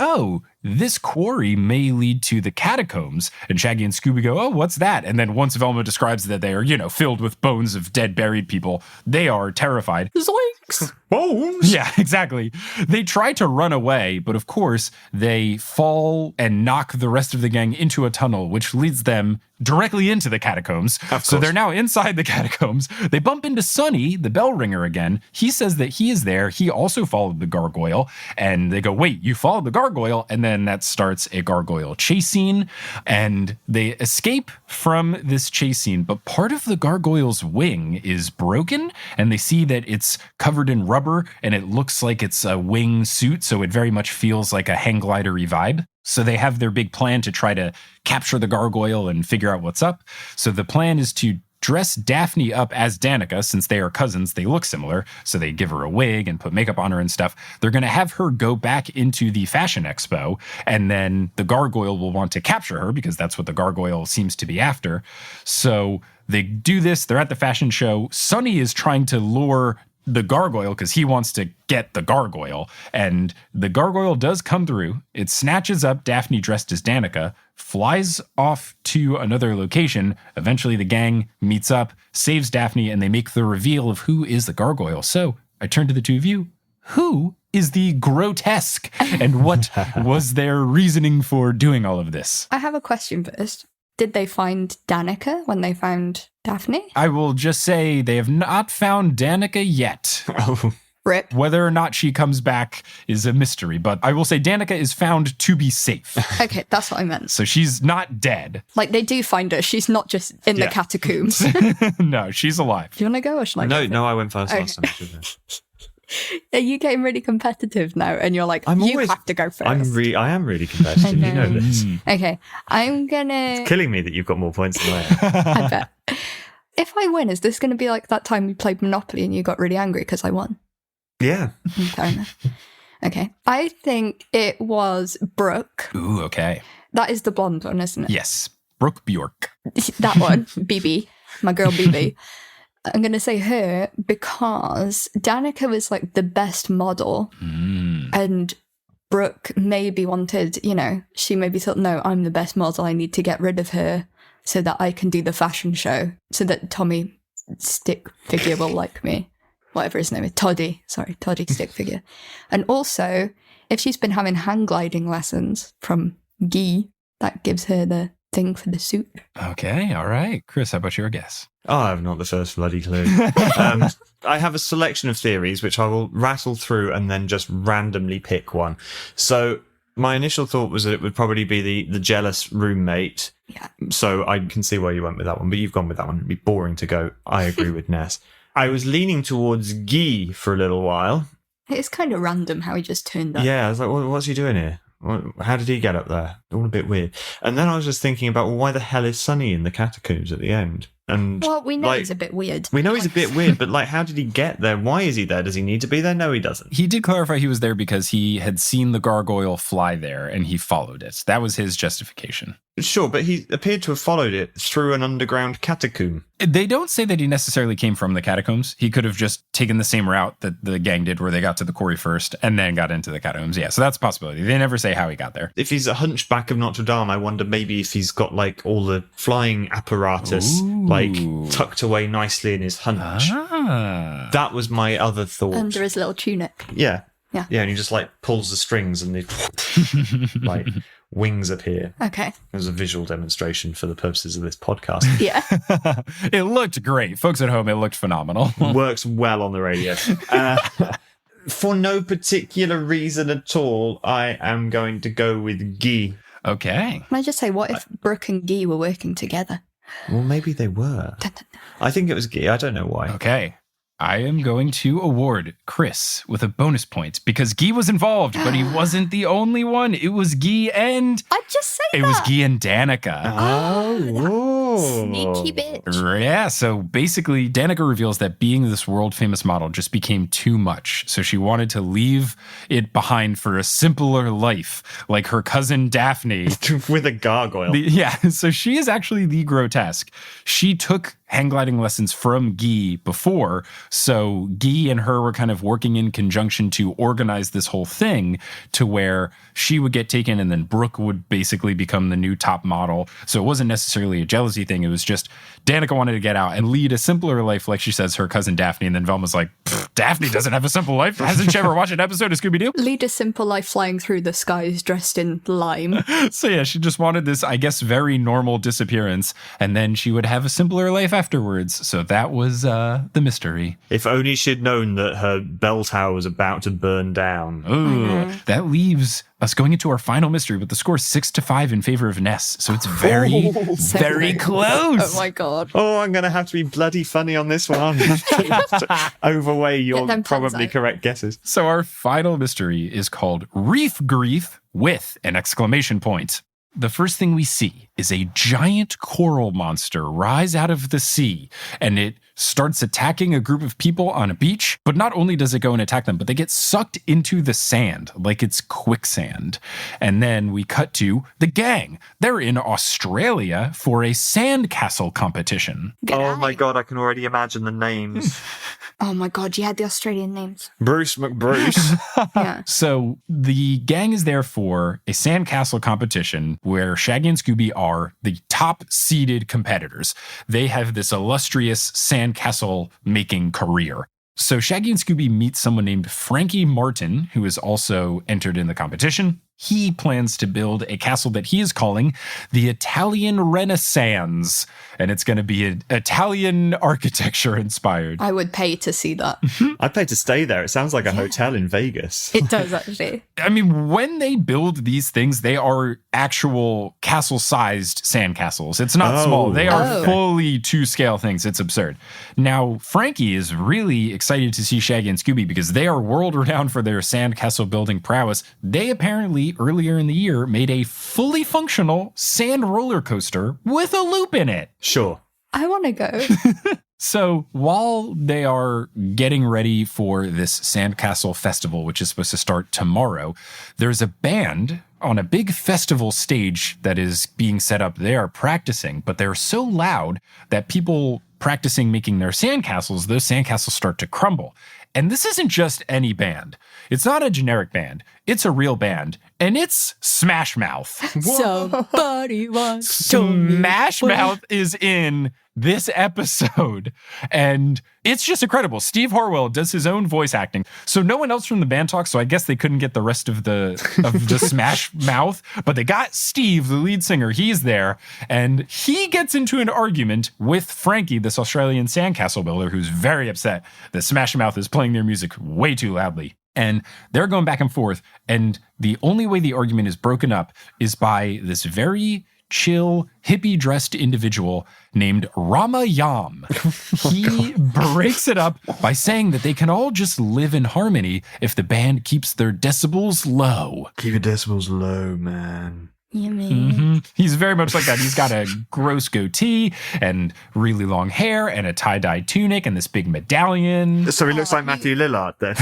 this quarry may lead to the catacombs. And Shaggy and Scooby go, oh, what's that? And then once Velma describes that they are, filled with bones of dead, buried people, they are terrified. Zoinks! Bones! Yeah, exactly. They try to run away, but of course, they fall and knock the rest of the gang into a tunnel, which leads them directly into the catacombs. So they're now inside the catacombs. They bump into Sonny, the bell ringer again. He says that he is there. He also followed the gargoyle. And they go, wait, you followed the gargoyle? And then that starts a gargoyle chase scene. And they escape from this chase scene. But part of the gargoyle's wing is broken. And they see that it's covered in rubber. And it looks like it's a wing suit. So it very much feels like a hang glidery vibe. So they have their big plan to try to capture the gargoyle and figure out what's up. So the plan is to dress Daphne up as Danica. Since they are cousins, they look similar. So they give her a wig and put makeup on her and stuff. They're going to have her go back into the fashion expo. And then the gargoyle will want to capture her because that's what the gargoyle seems to be after. So they do this. They're at the fashion show. Sonny is trying to lure the gargoyle because he wants to get the gargoyle, and the gargoyle does come through. It snatches up Daphne dressed as Danica, flies off to another location. Eventually the gang meets up, saves Daphne, and they make the reveal of who is the gargoyle. So I turn to the two of you. Who is the grotesque, and what was their reasoning for doing all of this? I have a question first. Did they find Danica when they found Daphne? I will just say they have not found Danica yet. Rip. Whether or not she comes back is a mystery, but I will say Danica is found to be safe. Okay, that's what I meant. So she's not dead. Like, they do find her. She's not just in the catacombs. No, she's alive. Do you want to go or should I go? No, I went first last time. Are you getting really competitive now? And you're like, you have to go first. I am really competitive. You know this. Okay, I'm gonna... It's killing me that you've got more points than I have. I bet. If I win, is this going to be like that time we played Monopoly and you got really angry because I won? Yeah. Fair enough. Okay. I think it was Brooke. Ooh, okay. That is the blonde one, isn't it? Yes. Brooke Bjork. That one. BB. My girl BB. I'm going to say her because Danica was like the best model. And Brooke maybe wanted, she maybe thought, no, I'm the best model. I need to get rid of her so that I can do the fashion show so that Tommy stick figure will like me. Whatever his name is. Toddy stick figure. And also, if she's been having hang gliding lessons from Guy, that gives her the thing for the suit. Okay, all right. Chris, how about your guess? Oh, I have not the first bloody clue. I have a selection of theories which I will rattle through and then just randomly pick one. So my initial thought was that it would probably be the jealous roommate. Yeah. So I can see why you went with that one, but you've gone with that one. It'd be boring to go. I agree with Ness. I was leaning towards Guy for a little while. It's kind of random how he just turned up. Yeah, I was like, what's he doing here? How did he get up there? All a bit weird. And then I was just thinking about, why the hell is Sonny in the catacombs at the end? And well, we know he's a bit weird. We know he's a bit weird, but how did he get there? Why is he there? Does he need to be there? No, he doesn't. He did clarify he was there because he had seen the gargoyle fly there and he followed it. That was his justification. Sure, but he appeared to have followed it through an underground catacomb. They don't say that he necessarily came from the catacombs. He could have just taken the same route that the gang did, where they got to the quarry first and then got into the catacombs. Yeah, so that's a possibility. They never say how he got there. If he's a hunchback of Notre Dame, I wonder maybe if he's got all the flying apparatus tucked away nicely in his hunch. Ah. That was my other thought. Under his little tunic. Yeah. Yeah. Yeah, and he just like pulls the strings and they like wings appear. Okay. It was a visual demonstration for the purposes of this podcast. Yeah. It looked great. Folks at home, it looked phenomenal. Works well on the radio. For no particular reason at all, I am going to go with Guy. Okay. Can I just say, what if Brooke and Guy were working together? Well, maybe they were. I think it was Guy. I don't know why. Okay. I am going to award Criss with a bonus point because Guy was involved, but he wasn't the only one. It was Guy and... I'd just say It that. was Guy and Danica. Sneaky bitch. Yeah, so basically, Danica reveals that being this world-famous model just became too much. So she wanted to leave it behind for a simpler life, like her cousin Daphne. With a gargoyle. So she is actually the grotesque. She took hang gliding lessons from Guy before, so Guy and her were kind of working in conjunction to organize this whole thing to where she would get taken and then Brooke would basically become the new top model. So it wasn't necessarily a jealousy thing. It was just Danica wanted to get out and lead a simpler life, like she says, her cousin Daphne. And then Velma's like, Daphne doesn't have a simple life. Hasn't she ever watched an episode of Scooby-Doo? Lead a simple life flying through the skies dressed in lime. So yeah, she just wanted this, I guess, very normal disappearance. And then she would have a simpler life afterwards. So that was the mystery. If only she'd known that her bell tower was about to burn down. Ooh, that leaves us going into our final mystery, but the score is 6-5 in favor of Ness. So it's very, very close. Oh my god. Oh, I'm going to have to be bloody funny on this one. To overweigh your them puns probably out. correct guesses. So our final mystery is called Reef Grief with an exclamation point. The first thing we see is a giant coral monster rise out of the sea, and it starts attacking a group of people on a beach. But not only does it go and attack them, but they get sucked into the sand like it's quicksand. And then we cut to the gang. They're in Australia for a sandcastle competition. Oh my god, I can already imagine the names. Oh my god, you had the Australian names. Bruce McBruce. Yeah. So the gang is there for a sandcastle competition where Shaggy and Scooby are the top seeded competitors. They have this illustrious sandcastle making career. So Shaggy and Scooby meet someone named Frankie Martin, who is also entered in the competition. He plans to build a castle that he is calling the Italian Renaissance, and it's going to be an Italian architecture inspired. I would pay to see that. I'd pay to stay there. It sounds like a hotel in Vegas. It does, actually. I mean, when they build these things, they are actual castle-sized sandcastles. It's not small. They are fully to-scale things. It's absurd. Now, Frankie is really excited to see Shaggy and Scooby because they are world-renowned for their sandcastle building prowess. They apparently, earlier in the year, made a fully functional sand roller coaster with a loop in it. Sure. I want to go. So while they are getting ready for this Sandcastle Festival, which is supposed to start tomorrow, there's a band on a big festival stage that is being set up. They are practicing, but they're so loud that people practicing making their sandcastles, those sandcastles start to crumble. And this isn't just any band. It's not a generic band. It's a real band. And it's Smash Mouth. Somebody once told me. Smash Mouth is in this episode. And it's just incredible. Steve Harwell does his own voice acting. So no one else from the band talks, so I guess they couldn't get the rest of the Smash Mouth. But they got Steve, the lead singer. He's there. And he gets into an argument with Frankie, this Australian sandcastle builder, who's very upset that Smash Mouth is playing their music way too loudly. And they're going back and forth. And the only way the argument is broken up is by this very chill, hippie-dressed individual named Rama Yam. He breaks it up by saying that they can all just live in harmony if the band keeps their decibels low. Keep your decibels low, man. You mean? He's very much like that. He's got a gross goatee and really long hair and a tie-dye tunic and this big medallion. So he looks like Matthew Lillard then.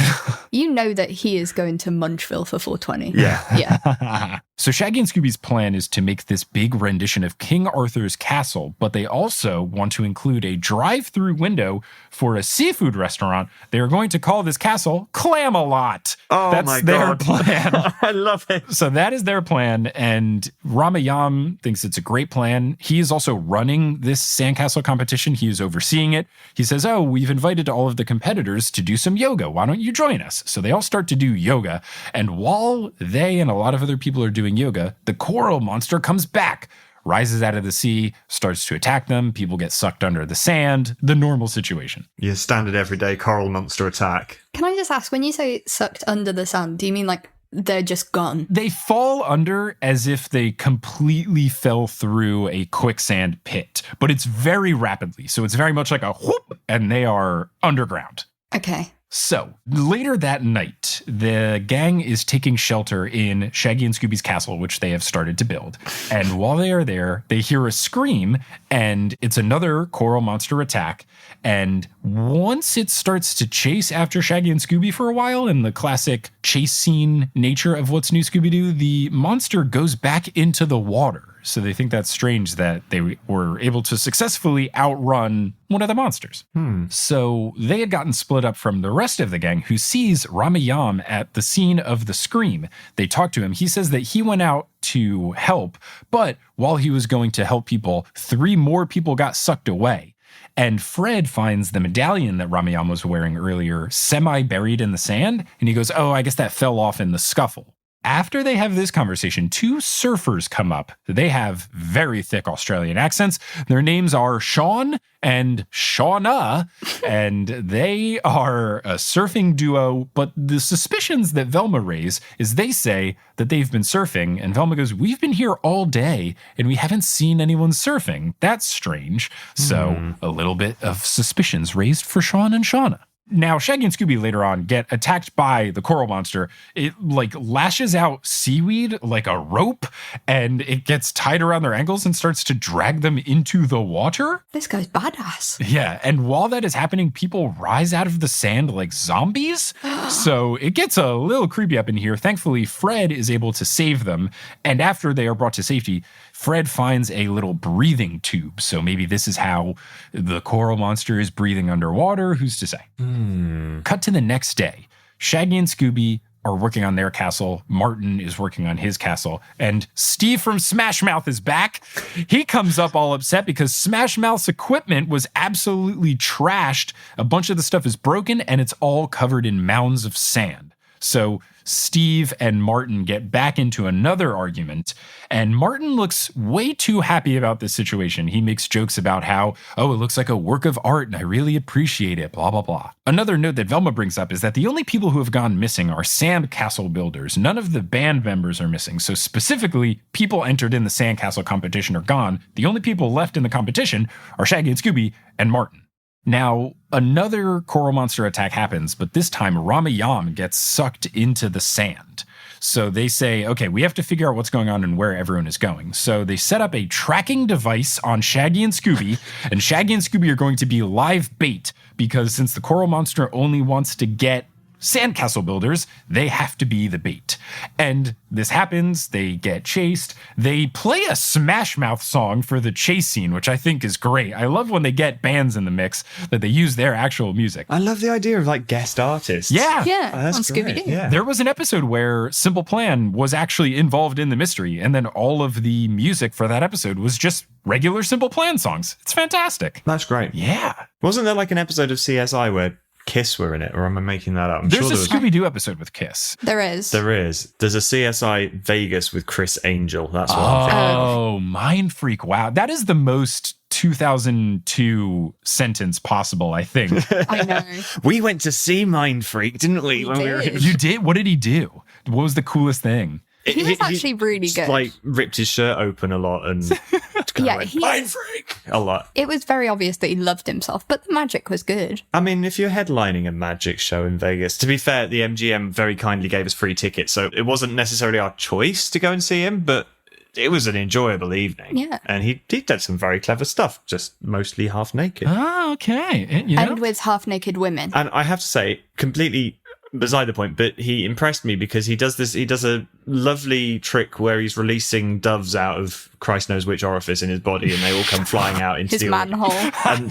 You know that he is going to Munchville for 420. Yeah. Yeah. So Shaggy and Scooby's plan is to make this big rendition of King Arthur's castle, but they also want to include a drive-through window for a seafood restaurant. They are going to call this castle Clam-A-Lot. Oh, That's my their God. plan. I love it. So that is their plan, and Ramayam thinks it's a great plan. He is also running this sandcastle competition. He is overseeing it. He says, oh, we've invited all of the competitors to do some yoga. Why don't you join us? So they all start to do yoga, and while they and a lot of other people are doing yoga, the coral monster comes back, rises out of the sea, starts to attack them. People get sucked under the sand. The normal situation. Your standard everyday coral monster attack. Can I just ask, when you say sucked under the sand, do you mean like they're just gone? They fall under as if they completely fell through a quicksand pit, but it's very rapidly. So it's very much like a whoop, and they are underground. Okay. So later that night, the gang is taking shelter in Shaggy and Scooby's castle, which they have started to build. And while they are there, they hear a scream, and it's another coral monster attack. And once it starts to chase after Shaggy and Scooby for a while, in the classic chase scene nature of What's New, Scooby-Doo, the monster goes back into the water. So they think that's strange that they were able to successfully outrun one of the monsters. So they had gotten split up from the rest of the gang, who sees Ramayam at the scene of the scream. They talk to him. He says that he went out to help, but while he was going to help people, 3 more people got sucked away. And Fred finds the medallion that Ramayam was wearing earlier semi-buried in the sand, and he goes, oh, I guess that fell off in the scuffle. After they have this conversation, 2 surfers come up. They have very thick Australian accents. Their names are Sean and Shauna, and they are a surfing duo. But the suspicions that Velma raise is they say that they've been surfing, and Velma goes, we've been here all day, and we haven't seen anyone surfing. That's strange. So a little bit of suspicions raised for Sean and Shauna. Now, Shaggy and Scooby later on get attacked by the coral monster. It lashes out seaweed like a rope, and it gets tied around their ankles and starts to drag them into the water. This guy's badass. Yeah, and while that is happening, people rise out of the sand like zombies. So it gets a little creepy up in here. Thankfully, Fred is able to save them, and after they are brought to safety, Fred finds a little breathing tube. So maybe this is how the coral monster is breathing underwater. Who's to say? Cut to the next day. Shaggy and Scooby are working on their castle. Martin is working on his castle. And Steve from Smash Mouth is back. He comes up all upset because Smash Mouth's equipment was absolutely trashed. A bunch of the stuff is broken, and it's all covered in mounds of sand. So Steve and Martin get back into another argument, and Martin looks way too happy about this situation. He makes jokes about how, oh, it looks like a work of art and I really appreciate it, blah, blah, blah. Another note that Velma brings up is that the only people who have gone missing are sandcastle builders. None of the band members are missing. So specifically, people entered in the sandcastle competition are gone. The only people left in the competition are Shaggy and Scooby and Martin. Now, another coral monster attack happens, but this time Ramayam gets sucked into the sand. So they say, okay, we have to figure out what's going on and where everyone is going. So they set up a tracking device on Shaggy and Scooby, and Shaggy and Scooby are going to be live bait because since the coral monster only wants to get sandcastle builders, they have to be the bait. And this happens, they get chased, they play a Smash Mouth song for the chase scene, which I think is great. I love when they get bands in the mix, that they use their actual music. I love the idea of guest artists. Yeah. Yeah, Oh, that's on great. Scooby-Doo. Yeah. There was an episode where Simple Plan was actually involved in the mystery, and then all of the music for that episode was just regular Simple Plan songs. It's fantastic. That's great. Yeah. Wasn't there an episode of CSI where Kiss were in it, or am I making that up? I'm There's sure a there was. Scooby-Doo episode with Kiss. There is. There is. There's a CSI Vegas with Criss Angel. That's what I'm thinking. Oh, Mindfreak. Wow. That is the most 2002 sentence possible, I think. I know. We went to see Mindfreak, didn't we? We did. You did? What did he do? What was the coolest thing? He was actually really good. Ripped his shirt open a lot and Yeah, Mindfreak a lot. It was very obvious that he loved himself, but the magic was good. I mean, if you're headlining a magic show in Vegas, to be fair, the MGM very kindly gave us free tickets, so it wasn't necessarily our choice to go and see him, but it was an enjoyable evening. Yeah. And he did some very clever stuff, just mostly half naked. Oh, okay. And with half-naked women. And I have to say, completely beside the point, but he impressed me because he does a lovely trick where he's releasing doves out of Christ knows which orifice in his body, and they all come flying out into His manhole. And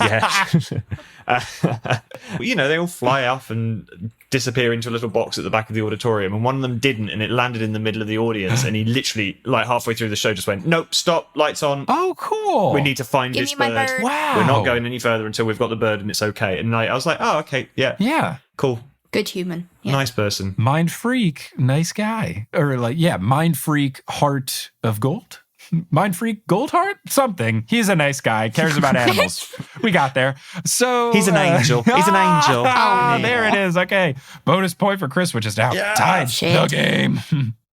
they all fly off and disappear into a little box at the back of the auditorium, and one of them didn't, and it landed in the middle of the audience, and he literally, like halfway through the show, just went, nope, stop, lights on. Oh, cool. We need to find Give this me my bird. bird. Wow. We're not going any further until we've got the bird and it's okay. And I was like, oh, okay, yeah. Yeah. Cool. Good human. Yeah. Nice person. Mindfreak, nice guy. Or Mindfreak, heart of gold. Mindfreak, gold heart? Something. He's a nice guy, cares about animals. We got there. So He's an angel. He's an angel. There it is. Okay. Bonus point for Criss, which is now tied the Shit. game.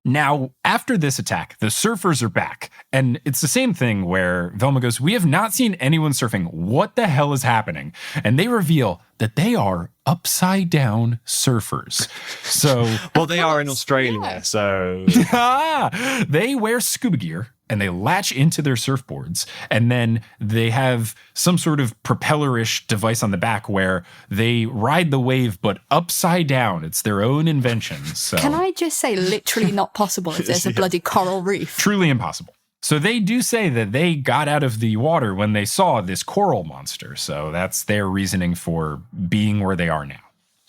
Now, after this attack, the surfers are back. And it's the same thing where Velma goes, we have not seen anyone surfing. What the hell is happening? And they reveal that they are upside down surfers. So, Well, they are in Australia, so... they wear scuba gear and they latch into their surfboards, and then they have some sort of propeller-ish device on the back where they ride the wave, but upside down. It's their own invention. So Can I just say literally not possible if there's a bloody coral reef? truly impossible. So they do say that they got out of the water when they saw this coral monster. So that's their reasoning for being where they are now.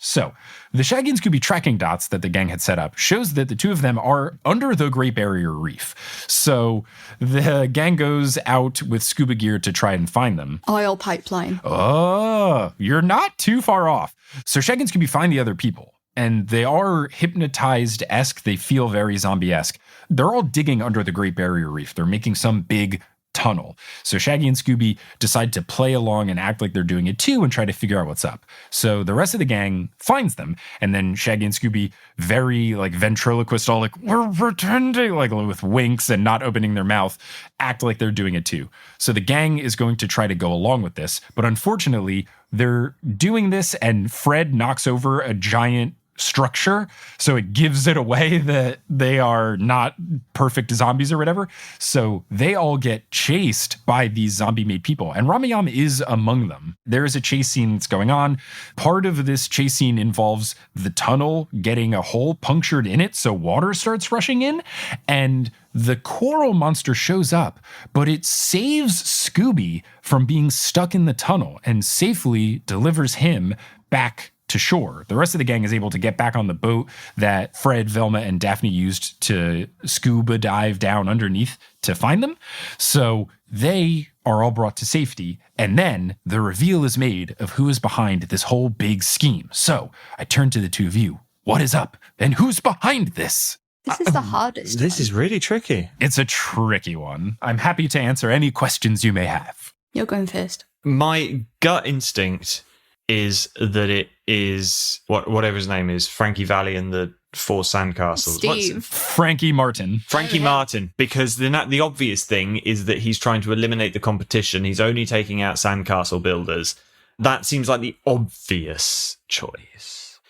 So the Shaggy and Scooby tracking dots that the gang had set up shows that the two of them are under the Great Barrier Reef. So the gang goes out with scuba gear to try and find them. Oil pipeline. Oh, you're not too far off. So Shaggy and Scooby find the other people, and they are hypnotized-esque. They feel very zombie-esque. They're all digging under the Great Barrier Reef. They're making some big tunnel. So Shaggy and Scooby decide to play along and act like they're doing it too and try to figure out what's up. So the rest of the gang finds them, and then Shaggy and Scooby, very ventriloquist, all like, we're pretending, with winks and not opening their mouth, act like they're doing it too. So the gang is going to try to go along with this, but unfortunately, they're doing this and Fred knocks over a giant structure, so it gives it away that they are not perfect zombies or whatever. So they all get chased by these zombie-made people, and Ramayam is among them. There is a chase scene that's going on. Part of this chase scene involves the tunnel getting a hole punctured in it, so water starts rushing in, and the coral monster shows up, but it saves Scooby from being stuck in the tunnel and safely delivers him back to shore. The rest of the gang is able to get back on the boat that Fred, Velma, and Daphne used to scuba dive down underneath to find them. So they are all brought to safety, and then the reveal is made of who is behind this whole big scheme. So I turn to the two of you. What is up? And who's behind this? This is the hardest. This is really tricky. It's a tricky one. I'm happy to answer any questions you may have. You're going first. My gut instinct is that it is whatever his name is, Frankie Valli and the Four Sandcastles. Steve. Frankie Martin. Frankie Martin, because the obvious thing is that he's trying to eliminate the competition. He's only taking out sandcastle builders. That seems like the obvious choice.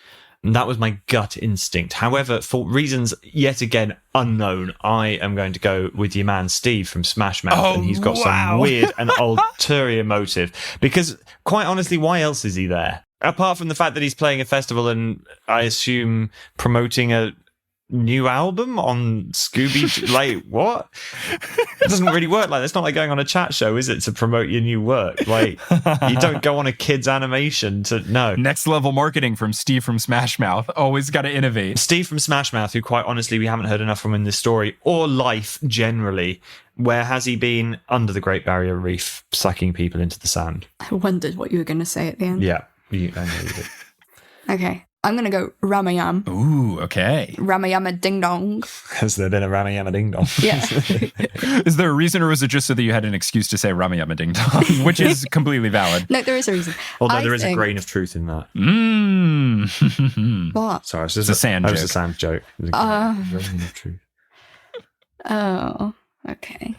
And that was my gut instinct. However, for reasons yet again unknown, I am going to go with your man Steve from Smash Mouth, and he's got some weird and ulterior motive. Because, quite honestly, why else is he there? Apart from the fact that he's playing a festival and, I assume, promoting a new album on Scooby. What? It doesn't really work like that. It's not like going on a chat show, is it, to promote your new work? You don't go on a kid's animation to... No. Next level marketing from Steve from Smash Mouth. Always got to innovate. Steve from Smash Mouth, who quite honestly we haven't heard enough from in this story, or life generally. Where has he been? Under the Great Barrier Reef, sucking people into the sand. I wondered what you were going to say at the end. Yeah, I know you did. Okay, I'm going to go Ramayam. Ooh, okay. Ramayama Ding Dong. Has there been a Ramayama Ding Dong? Yeah. Is there a reason, or was it just so that you had an excuse to say Ramayama Ding Dong, which is completely valid? No, there is a reason. Although there is a grain of truth in that. What? Sorry, it's a sand joke. It was joke. a sand joke. There's a grain of truth. Oh, okay.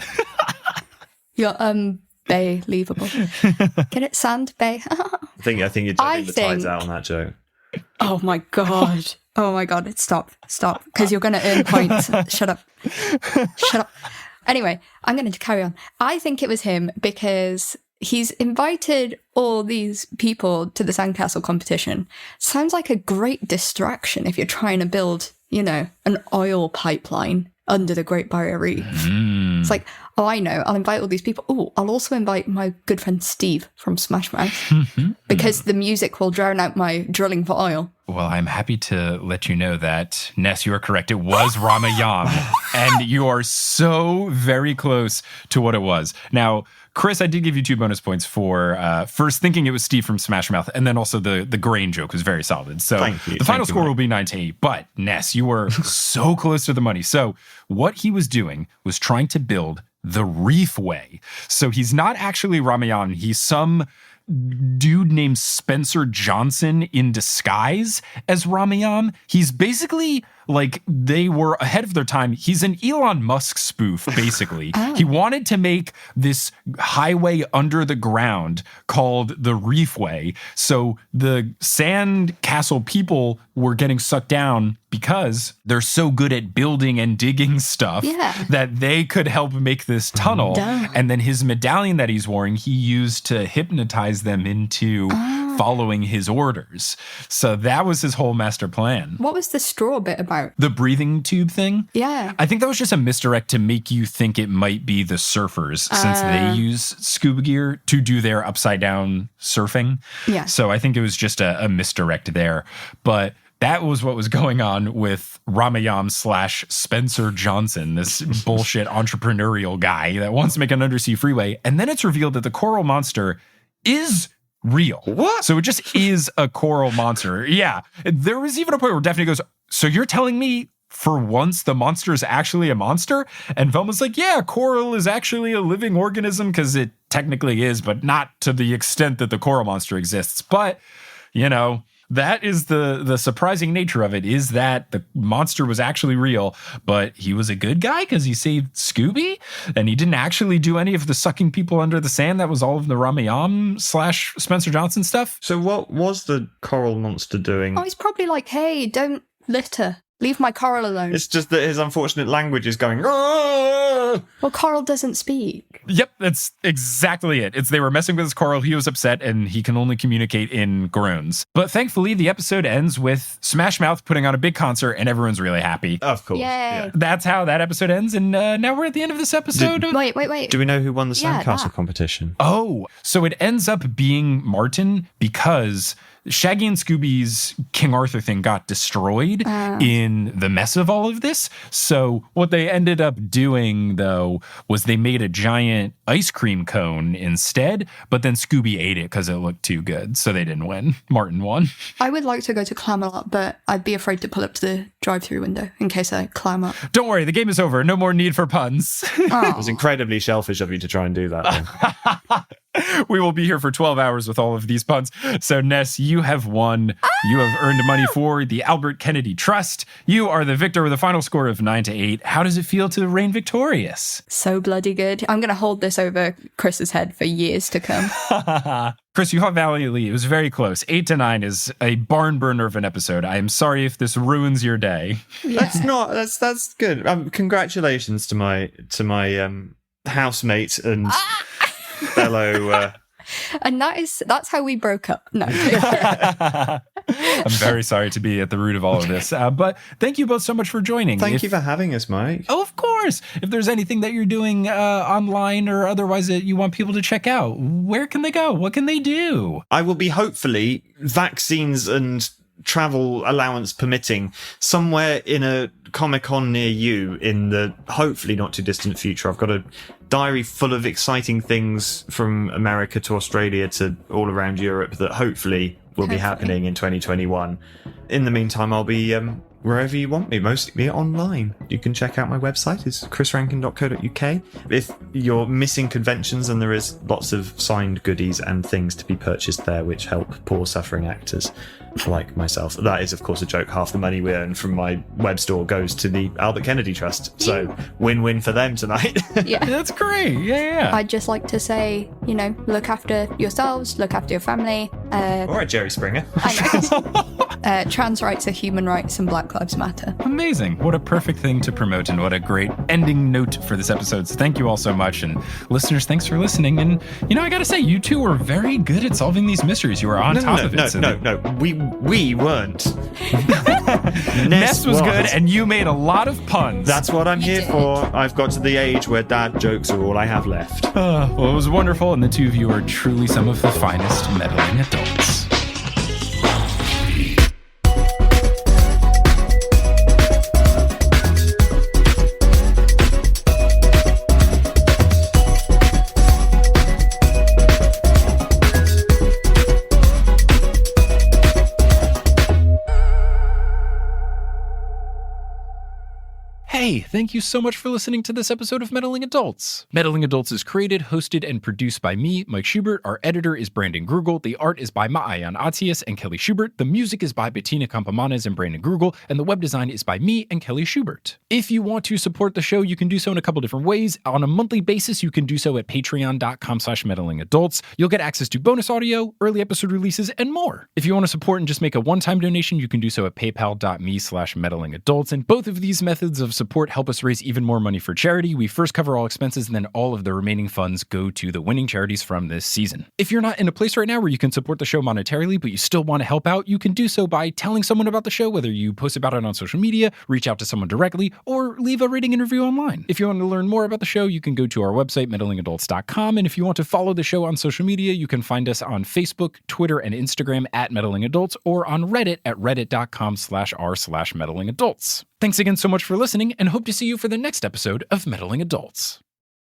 You're believable. Get it, Sand Bay? I think you're taking the tides out on that joke. Oh my god. Oh my god. Stop. Because you're going to earn points. Shut up. Anyway, I'm going to carry on. I think it was him because he's invited all these people to the sandcastle competition. Sounds like a great distraction if you're trying to build, an oil pipeline under the Great Barrier Reef. It's like, oh, I know, I'll invite all these people. Oh, I'll also invite my good friend Steve from Smash Mouth because the music will drown out my drilling for oil. Well, I'm happy to let you know that, Ness, you are correct. It was Ramayam, and you are so very close to what it was. Now, Criss, I did give you 2 bonus points for first thinking it was Steve from Smash Mouth, and then also the grain joke was very solid. So Thank you. The final score will be 9-8. But Ness, you were so close to the money. So what he was doing was trying to build the Reefway. So he's not actually Ramayam. He's some dude named Spencer Johnson in disguise as Ramayam. He's basically like they were ahead of their time. He's an Elon Musk spoof, basically. He wanted to make this highway under the ground called the Reefway. So the sand castle people were getting sucked down because they're so good at building and digging stuff that they could help make this tunnel. And then his medallion that he's wearing, he used to hypnotize them into following his orders. So that was his whole master plan. What was the straw bit about? The breathing tube thing? Yeah. I think that was just a misdirect to make you think it might be the surfers since they use scuba gear to do their upside down surfing. Yeah. So I think it was just a misdirect there. But that was what was going on with Ramayam / Spencer Johnson, this bullshit entrepreneurial guy that wants to make an undersea freeway. And then it's revealed that the coral monster is real. What? So it just is a coral monster. Yeah. There was even a point where Daphne goes, so you're telling me for once the monster is actually a monster? And Velma's like, yeah, coral is actually a living organism because it technically is, but not to the extent that the coral monster exists. But, that is the surprising nature of it, is that the monster was actually real, but he was a good guy because he saved Scooby and he didn't actually do any of the sucking people under the sand. That was all of the Ramayam / Spencer Johnson stuff. So what was the coral monster doing? Oh, he's probably like, hey, don't litter. Leave my coral alone. It's just that his unfortunate language is going, "Ah!" Well, coral doesn't speak. Yep, that's exactly it. They were messing with his coral, he was upset, and he can only communicate in groans. But thankfully, the episode ends with Smash Mouth putting on a big concert, and everyone's really happy. Of course. Yay. Yeah. That's how that episode ends, and now we're at the end of this episode. Wait. Do we know who won the Yeah, sandcastle that. competition? Oh, so it ends up being Martin because Shaggy and Scooby's King Arthur thing got destroyed in the mess of all of this. So what they ended up doing, though, was they made a giant ice cream cone instead, but then Scooby ate it because it looked too good. So they didn't win. Martin won. I would like to go to Camelot, but I'd be afraid to pull up to the drive-through window in case I climb up. Don't worry, the game is over. No more need for puns. It was incredibly selfish of you to try and do that. We will be here for 12 hours with all of these puns. So, Ness, you have won. You have earned money for the Albert Kennedy Trust. You are the victor with a final score of 9-8. How does it feel to reign victorious? So bloody good. I'm going to hold this over Chris's head for years to come. Criss, you fought valiantly. It was very close. 8-9 is a barn burner of an episode. I am sorry if this ruins your day. That's good. Congratulations to my housemate and fellow. And that's how we broke up. No. I'm very sorry to be at the root of all of this. But thank you both so much for joining. Thank you for having us, Mike. Oh, of course. If there's anything that you're doing online or otherwise that you want people to check out, where can they go? What can they do? I will be, hopefully, vaccines and travel allowance permitting, somewhere in a Comic-Con near you in the hopefully not too distant future. I've got a diary full of exciting things from America to Australia to all around Europe that hopefully will be happening in 2021. In the meantime, I'll be wherever you want me, mostly online. You can check out my website, it's chrisrankin.co.uk. If you're missing conventions, and there is lots of signed goodies and things to be purchased there which help poor suffering actors like myself. That is, of course, a joke. Half the money we earn from my web store goes to the Albert Kennedy Trust. So win-win for them tonight. Yeah. That's great. Yeah. I'd just like to say, look after yourselves, look after your family. All right, Jerry Springer. I know. trans rights are human rights and Black Lives Matter. Amazing. What a perfect thing to promote, and what a great ending note for this episode. So thank you all so much. And listeners, thanks for listening. And, I got to say, you two were very good at solving these mysteries. You were on top of it. No. We weren't. Ness was good, and you made a lot of puns. That's what I'm here for. I've got to the age where dad jokes are all I have left. Well, it was wonderful, and the two of you are truly some of the finest meddling adults. Hey, thank you so much for listening to this episode of Meddling Adults. Meddling Adults is created, hosted, and produced by me, Mike Schubert. Our editor is Brandon Grugel. The art is by Maayan Atias and Kelly Schubert. The music is by Bettina Campamanes and Brandon Grugel. And the web design is by me and Kelly Schubert. If you want to support the show, you can do so in a couple different ways. On a monthly basis, you can do so at patreon.com/meddlingadults. You'll get access to bonus audio, early episode releases, and more. If you want to support and just make a one-time donation, you can do so at paypal.me/meddlingadults. And both of these methods of support help us raise even more money for charity. We first cover all expenses, and then all of the remaining funds go to the winning charities from this season. If you're not in a place right now where you can support the show monetarily, but you still want to help out, you can do so by telling someone about the show, whether you post about it on social media, reach out to someone directly, or leave a rating and review online. If you want to learn more about the show, you can go to our website, meddlingadults.com. And if you want to follow the show on social media, you can find us on Facebook, Twitter, and Instagram at meddlingadults, or on Reddit at reddit.com/r/meddlingadults. Thanks again so much for listening, and hope to see you for the next episode of Meddling Adults.